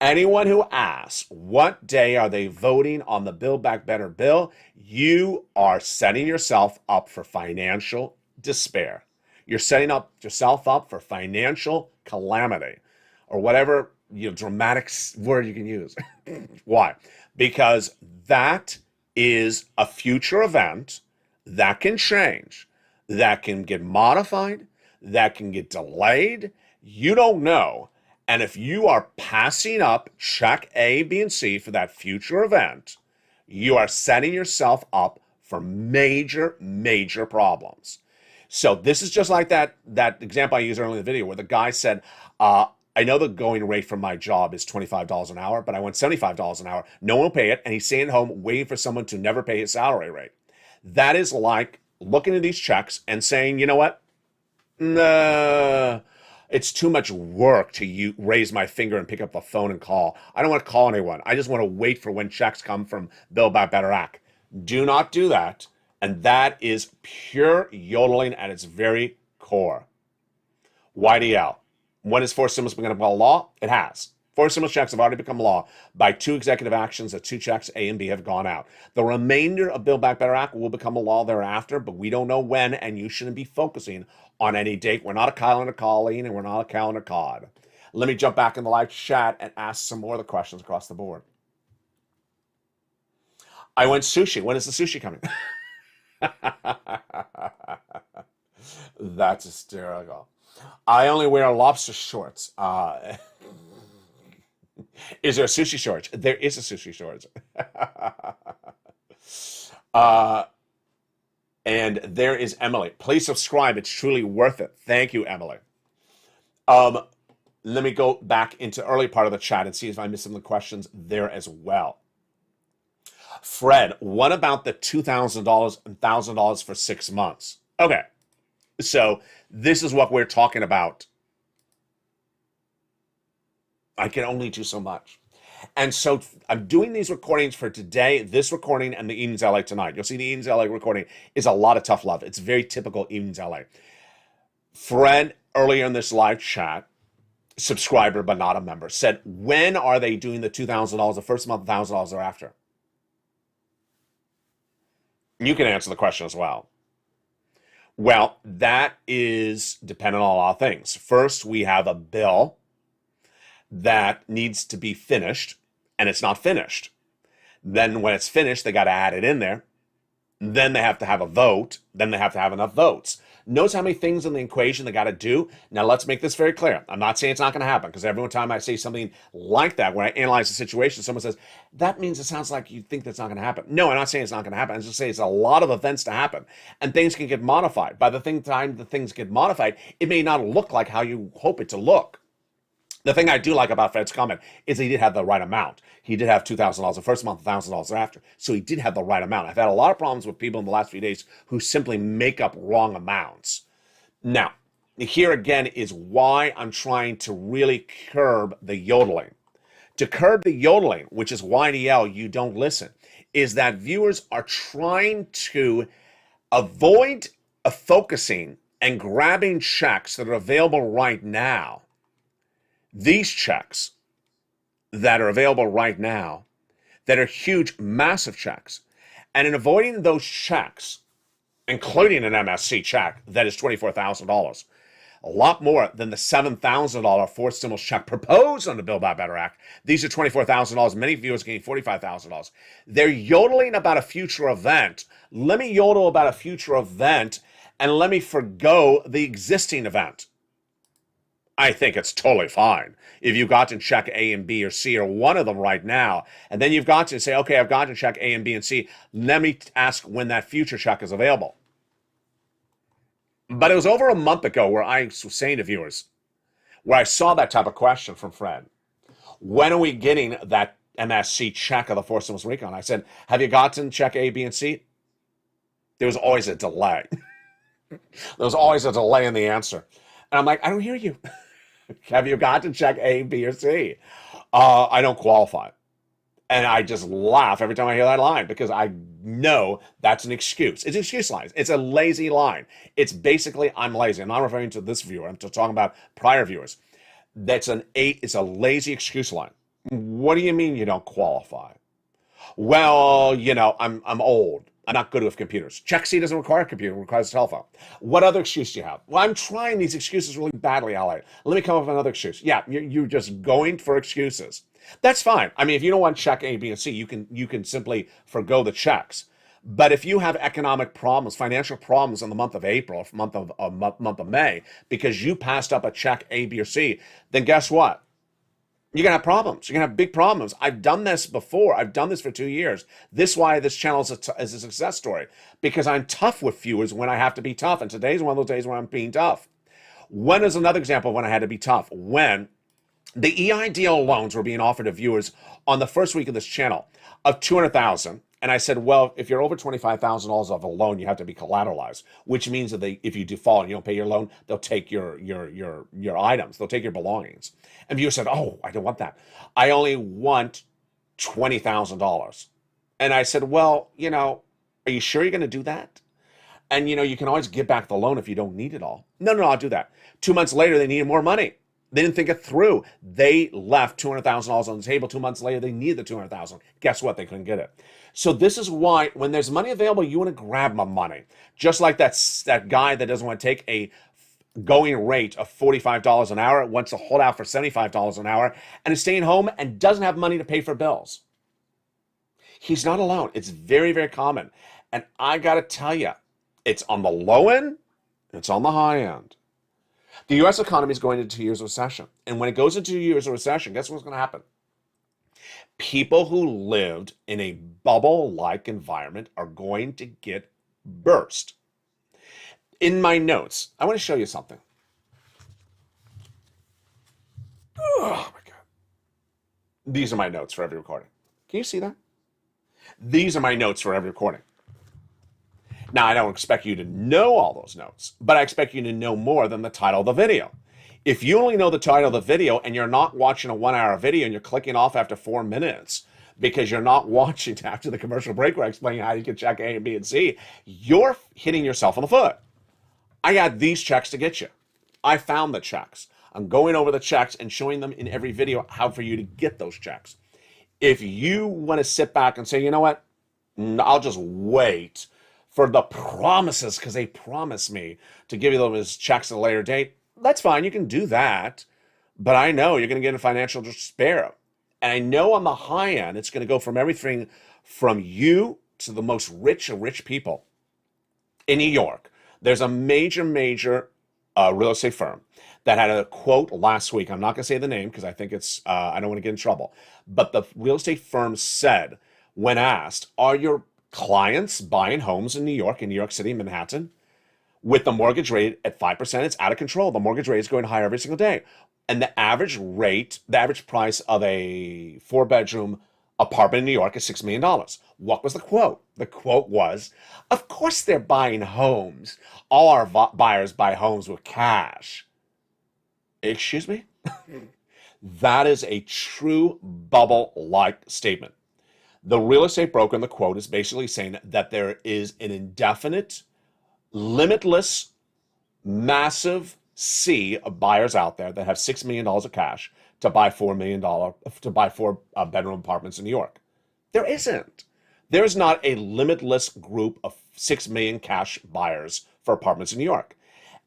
Anyone who asks what day are they voting on the Build Back Better bill, you are setting yourself up for financial despair. You're setting yourself up for financial calamity, or whatever dramatic word you can use. Why? Because that is a future event that can change, that can get modified, that can get delayed. You don't know. And if you are passing up check A, B, and C for that future event, you are setting yourself up for major, major problems. So this is just like that example I used earlier in the video where the guy said, I know the going rate for my job is $25 an hour, but I want $75 an hour. No one will pay it, and he's staying home waiting for someone to never pay his salary rate. That is like looking at these checks and saying, you know what? Nah, it's too much work to raise my finger and pick up the phone and call. I don't want to call anyone. I just want to wait for when checks come from Build Back Better Act. Do not do that. And that is pure yodeling at its very core. YDL. When has forced stimulus become a law? It has. Forced stimulus checks have already become law by 2 executive actions that 2 checks, A and B, have gone out. The remainder of Build Back Better Act will become a law thereafter, but we don't know when, and you shouldn't be focusing on any date. We're not a calendar Colleen, and we're not a calendar Cod. Let me jump back in the live chat and ask some more of the questions across the board. I went sushi. When is the sushi coming? That's hysterical. I only wear lobster shorts. Is there a sushi shortage? There is a sushi shortage. And there is Emily. Please subscribe. It's truly worth it. Thank you, Emily. Let me go back into early part of the chat and see if I missed some of the questions there as well. Fred, what about the $2,000 and $1,000 for 6 months? Okay, so this is what we're talking about. I can only do so much. And so I'm doing these recordings for today, this recording, and the Evenings LA tonight. You'll see the Evenings LA recording is a lot of tough love. It's very typical Evenings LA. Fred, earlier in this live chat, subscriber but not a member, said, when are they doing the $2,000, the first month, $1,000 thereafter? You can answer the question as well. Well, that is dependent on a lot of things. First, we have a bill that needs to be finished, and it's not finished. Then when it's finished, they got to add it in there. Then they have to have a vote. Then they have to have enough votes. Notice how many things in the equation they got to do. Now, let's make this very clear. I'm not saying it's not going to happen, because every time I say something like that, when I analyze the situation, someone says, that means it sounds like you think that's not going to happen. No, I'm not saying it's not going to happen. I'm just saying it's a lot of events to happen, and things can get modified. By the time the things get modified, it may not look like how you hope it to look. The thing I do like about Fred's comment is he did have the right amount. He did have $2,000 the first month, $1,000 after. So he did have the right amount. I've had a lot of problems with people in the last few days who simply make up wrong amounts. Now, here again is why I'm trying to really curb the yodeling. To curb the yodeling, which is YDL, you don't listen, is that viewers are trying to avoid focusing and grabbing checks that are available right now. These checks that are available right now, that are huge, massive checks, and in avoiding those checks, including an MSC check that is $24,000, a lot more than the $7,000 forced stimulus check proposed on the Build Back Better Act. These are $24,000. Many viewers getting $45,000. They're yodeling about a future event. Let me yodel about a future event, and let me forgo the existing event. I think it's totally fine if you've got to check A and B or C or one of them right now, and then you've got to say, okay, I've got to check A and B and C. Let me ask when that future check is available. But it was over a month ago where I was saying to viewers, where I saw that type of question from Fred, when are we getting that MSC check of the forced stimulus recon? I said, have you gotten check A, B, and C? There was always a delay. There was always a delay in the answer. And I'm like, I don't hear you. Have you got to check A, B, or C? I don't qualify. And I just laugh every time I hear that line, because I know that's an excuse. It's an excuse line. It's a lazy line. It's basically, I'm lazy. I'm not referring to this viewer. I'm talking about prior viewers. It's a lazy excuse line. What do you mean you don't qualify? Well, you know, I'm old. I'm not good with computers. Check C doesn't require a computer, it requires a telephone. What other excuse do you have? Well, I'm trying these excuses really badly, LA. Let me come up with another excuse. Yeah, you're just going for excuses. That's fine. I mean, if you don't want check A, B, and C, you can simply forgo the checks. But if you have economic problems, financial problems in the month of April, month of May, because you passed up a check A, B, or C, then guess what? You're going to have problems. You're going to have big problems. I've done this before. I've done this for 2 years. This is why this channel is a success story, because I'm tough with viewers when I have to be tough. And today's one of those days when I'm being tough. When is another example of when I had to be tough? When The EIDL loans were being offered to viewers on the first week of this channel of $200,000. And I said, well, if you're over $25,000 of a loan, you have to be collateralized, which means that if you default and you don't pay your loan, they'll take your items, they'll take your belongings. And viewers said, oh, I don't want that. I only want $20,000. And I said, well, are you sure you're going to do that? And you can always give back the loan if you don't need it all. No, I'll do that. 2 months later, they needed more money. They didn't think it through. They left $200,000 on the table. 2 months later, they needed the $200,000. Guess what? They couldn't get it. So this is why when there's money available, you want to grab my money. Just like that guy that doesn't want to take a going rate of $45 an hour, wants to hold out for $75 an hour, and is staying home and doesn't have money to pay for bills. He's not alone. It's very, very common. And I got to tell you, it's on the low end, it's on the high end. The U.S. economy is going into 2 years of recession. And when it goes into 2 years of recession, guess what's going to happen? People who lived in a bubble-like environment are going to get burst. In my notes, I want to show you something. Oh, my God. These are my notes for every recording. Can you see that? These are my notes for every recording. Now, I don't expect you to know all those notes, but I expect you to know more than the title of the video. If you only know the title of the video and you're not watching a 1 hour video and you're clicking off after 4 minutes because you're not watching after the commercial break where I explain how you can check A and B and C, you're hitting yourself on the foot. I got these checks to get you. I found the checks. I'm going over the checks and showing them in every video how for you to get those checks. If you want to sit back and say, you know what, I'll just wait for the promises because they promised me to give you those checks at a later date, that's fine. You can do that. But I know you're going to get in financial despair. And I know on the high end, it's going to go from everything from you to the most rich of rich people. In New York, there's a major real estate firm that had a quote last week. I'm not going to say the name because I think I don't want to get in trouble. But the real estate firm said, when asked, are your clients buying homes in New York City, Manhattan, with the mortgage rate at 5%, it's out of control. The mortgage rate is going higher every single day. And the average price of a 4-bedroom apartment in New York is $6 million. What was the quote? The quote was, of course they're buying homes. All our buyers buy homes with cash. Excuse me? That is a true bubble-like statement. The real estate broker in the quote is basically saying that there is an indefinite, limitless, massive sea of buyers out there that have $6 million of cash to buy four-bedroom apartments in New York. There isn't. There's not a limitless group of 6 million cash buyers for apartments in New York.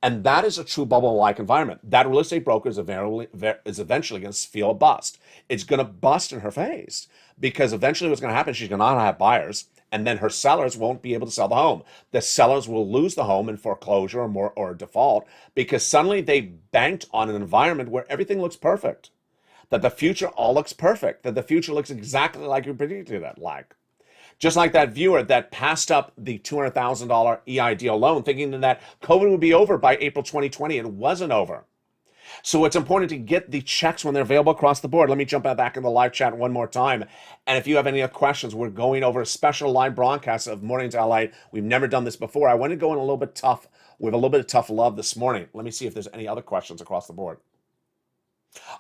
And that is a true bubble-like environment. That real estate broker is eventually going to feel a bust. It's going to bust in her face because eventually what's going to happen, she's going to not have buyers, and then her sellers won't be able to sell the home. The sellers will lose the home in foreclosure or default because suddenly they banked on an environment where everything looks perfect, that the future all looks perfect, that the future looks exactly like you predicted it like. Just like that viewer that passed up the $200,000 EIDL loan thinking that COVID would be over by April 2020. It wasn't over. So it's important to get the checks when they're available across the board. Let me jump back in the live chat one more time. And if you have any other questions, we're going over a special live broadcast of Mornings LA. We've never done this before. I want to go in a little bit tough with a little bit of tough love this morning. Let me see if there's any other questions across the board.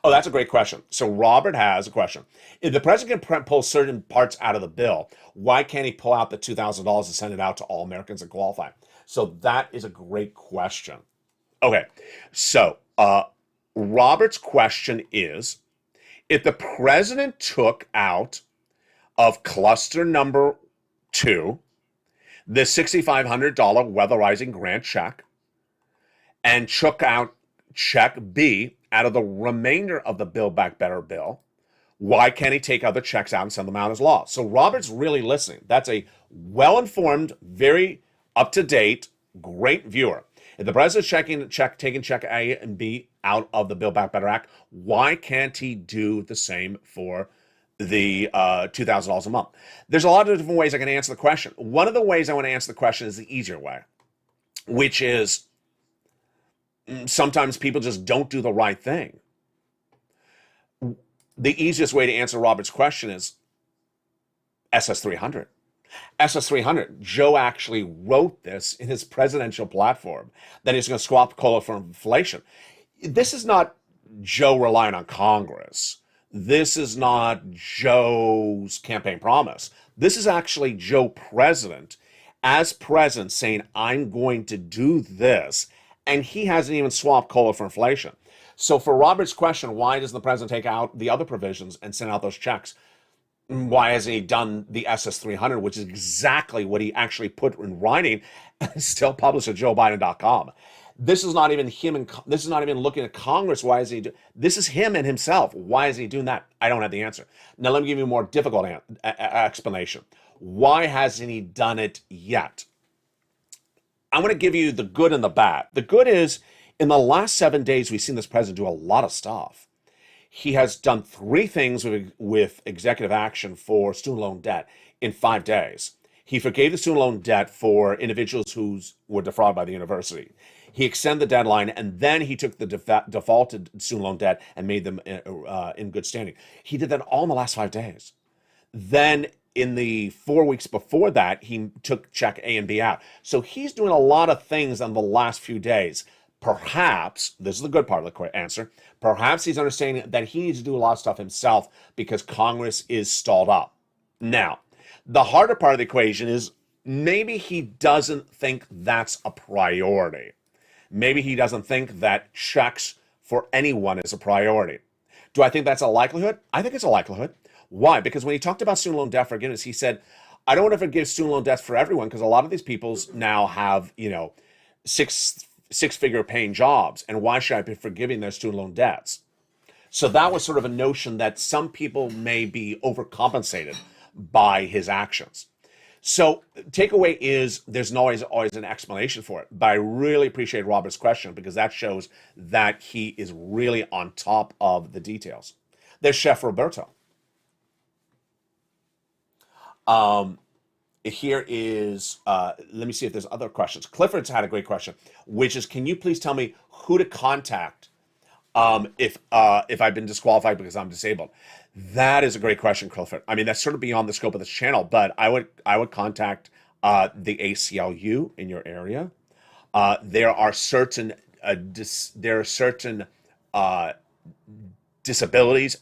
Oh, that's a great question. So Robert has a question. If the president can pull certain parts out of the bill, why can't he pull out the $2,000 and send it out to all Americans that qualify? So that is a great question. Okay, so Robert's question is, if the president took out of cluster number 2, the $6,500 weatherizing grant check, and took out check B out of the remainder of the Build Back Better bill, why can't he take other checks out and send them out as law? So Robert's really listening. That's a well-informed, very up-to-date, great viewer. If the president's taking check A and B out of the Build Back Better Act, why can't he do the same for the $2,000 a month? There's a lot of different ways I can answer the question. One of the ways I want to answer the question is the easier way, which is sometimes people just don't do the right thing. The easiest way to answer Robert's question is SS300. SS300, Joe actually wrote this in his presidential platform that he's going to swap cola for inflation. This is not Joe relying on Congress. This is not Joe's campaign promise. This is actually Joe president, as president, saying, I'm going to do this. And he hasn't even swapped cola for inflation. So for Robert's question, why doesn't the president take out the other provisions and send out those checks? Why hasn't he done the SS300, which is exactly what he actually put in writing and still published at joebiden.com? This is not even him, and this is not even looking at Congress. Why is he doing this? Is him and himself. Why is he doing that? I don't have the answer. Now let me give you a more difficult explanation. Why hasn't he done it yet? I'm going to give you the good and the bad. The good is, in the last 7 days, we've seen this president do a lot of stuff. He has done 3 things with executive action for student loan debt in 5 days. He forgave the student loan debt for individuals who were defrauded by the university. He extended the deadline, and then he took the defaulted student loan debt and made them in good standing. He did that all in the last 5 days. Then in the 4 weeks before that, he took check A and B out. So he's doing a lot of things in the last few days. Perhaps, this is the good part of the answer, perhaps he's understanding that he needs to do a lot of stuff himself because Congress is stalled up. Now, the harder part of the equation is maybe he doesn't think that's a priority. Maybe he doesn't think that checks for anyone is a priority. Do I think that's a likelihood? I think it's a likelihood. Why? Because when he talked about student loan debt forgiveness, he said, I don't want to forgive student loan debts for everyone because a lot of these people now have, six-figure paying jobs, and why should I be forgiving their student loan debts? So that was sort of a notion that some people may be overcompensated by his actions. So takeaway is there's always an explanation for it. But I really appreciate Robert's question because that shows that he is really on top of the details. There's Chef Roberto. Here is, let me see if there's other questions. Clifford's had a great question, which is, can you please tell me who to contact if I've been disqualified because I'm disabled? That is a great question, Clifford. I mean, that's sort of beyond the scope of this channel, but I would contact the ACLU in your area. There are certain disabilities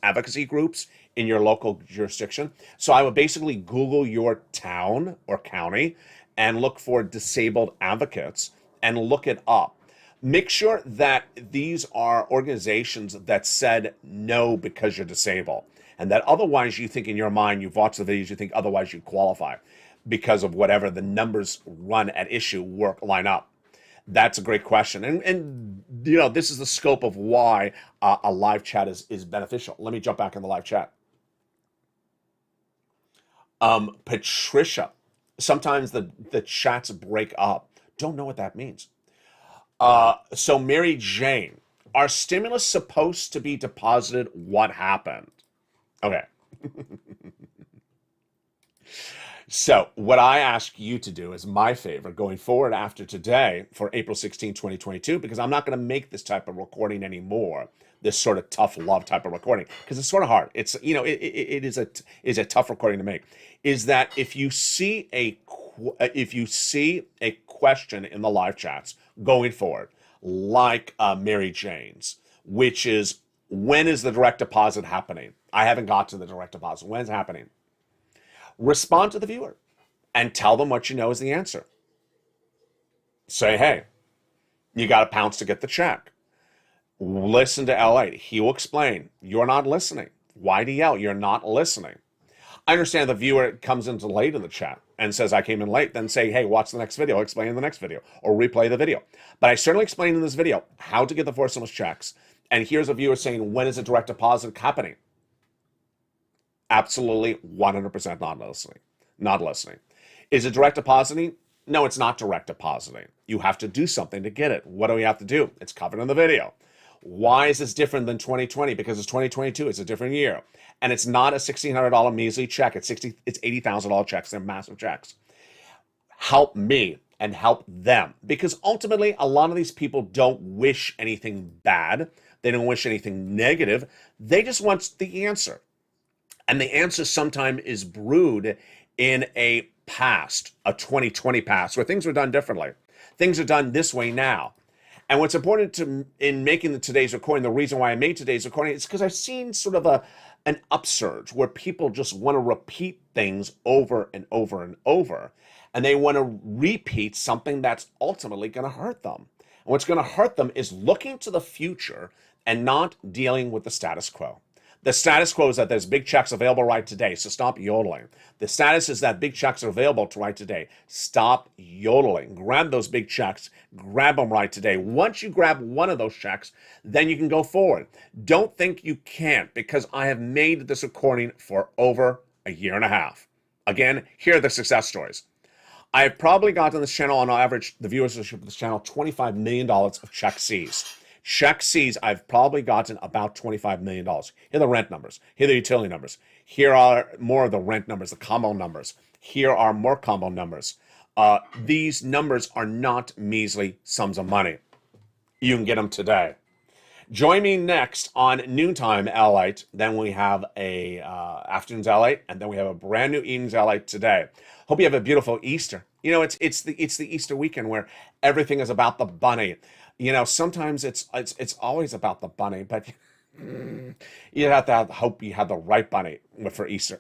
advocacy groups in your local jurisdiction. So I would basically Google your town or county and look for disabled advocates and look it up. Make sure that these are organizations that said no because you're disabled, and that otherwise you think in your mind, you've watched the videos, you think otherwise you qualify because of whatever the numbers run at issue line up. That's a great question. And this is the scope of why a live chat is beneficial. Let me jump back in the live chat. Patricia, sometimes the chats break up. Don't know what that means. So Mary Jane, are stimulus supposed to be deposited? What happened? Okay. So what I ask you to do is my favor going forward after today for April 16, 2022, because I'm not going to make this type of recording anymore, this sort of tough love type of recording, because it's sort of hard. It's, it is a tough recording to make, is that if you see a question in the live chats going forward, like Mary Jane's, which is, when is the direct deposit happening? I haven't got to the direct deposit. When's it happening? Respond to the viewer and tell them what you know is the answer. Say, hey, you got to pounce to get the check. Listen to LALATE. He will explain. You're not listening. Why do you yell? You're not listening. I understand the viewer comes in late in the chat and says, I came in late. Then say, hey, watch the next video. I'll explain in the next video or replay the video. But I certainly explained in this video how to get the four stimulus checks. And here's a viewer saying, when is a direct deposit happening? Absolutely 100% not listening. Is it direct depositing? No, it's not direct depositing. You have to do something to get it. What do we have to do? It's covered in the video. Why is this different than 2020? Because it's 2022. It's a different year. And it's not a $1,600 measly check. It's $80,000 checks. They're massive checks. Help me and help them. Because ultimately, a lot of these people don't wish anything bad. They don't wish anything negative. They just want the answer. And the answer sometimes is brewed in a past, a 2020 past, where things were done differently. Things are done this way now. And what's important to in making today's recording, the reason why I made today's recording is because I've seen sort of an upsurge where people just want to repeat things over and over and over. And they want to repeat something that's ultimately going to hurt them. And what's going to hurt them is looking to the future and not dealing with the status quo. The status quo is that there's big checks available right today, so stop yodeling. The status is that big checks are available to right today. Stop yodeling. Grab those big checks. Grab them right today. Once you grab one of those checks, then you can go forward. Don't think you can't, because I have made this recording for over a year and a half. Again, here are the success stories. I have probably gotten this channel, on average, the viewership of this channel, $25 million of check seized. Check seized, I've probably gotten about $25 million. Here are the rent numbers. Here are the utility numbers. Here are more of the rent numbers, the combo numbers. Here are more combo numbers. These numbers are not measly sums of money. You can get them today. Join me next on Noontime LALATE. Then we have a Afternoons LALATE, and then we have a brand new Evenings LALATE today. Hope you have a beautiful Easter. You know, it's the Easter weekend where everything is about the bunny. You know, sometimes it's always about the bunny, but you have to hope you have the right bunny for Easter.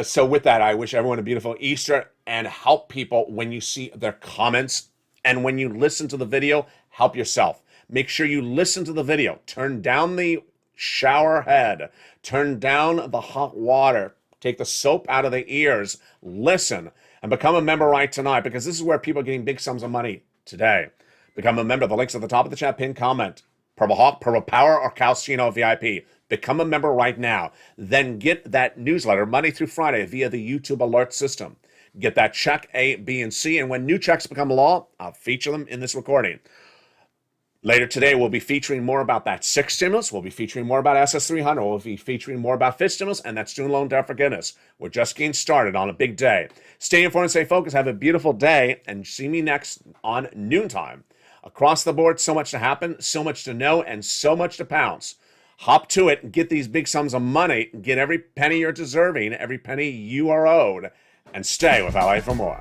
So with that, I wish everyone a beautiful Easter, and help people when you see their comments. And when you listen to the video, help yourself. Make sure you listen to the video. Turn down the shower head. Turn down the hot water. Take the soap out of the ears. Listen. And become a member right tonight, because this is where people are getting big sums of money today. Become a member. The link's at the top of the chat. Pin comment. Purple Hawk, Purple Power, or Calcino VIP. Become a member right now. Then get that newsletter Monday through Friday via the YouTube alert system. Get that check A, B, and C. And when new checks become law, I'll feature them in this recording. Later today, we'll be featuring more about that 6 stimulus. We'll be featuring more about SS300. We'll be featuring more about 5th stimulus and that student loan debt forgiveness. We're just getting started on a big day. Stay informed and stay focused. Have a beautiful day, and see me next on Noontime. Across the board, so much to happen, so much to know, and so much to pounce. Hop to it and get these big sums of money. Get every penny you're deserving, every penny you are owed, and stay with LA for more.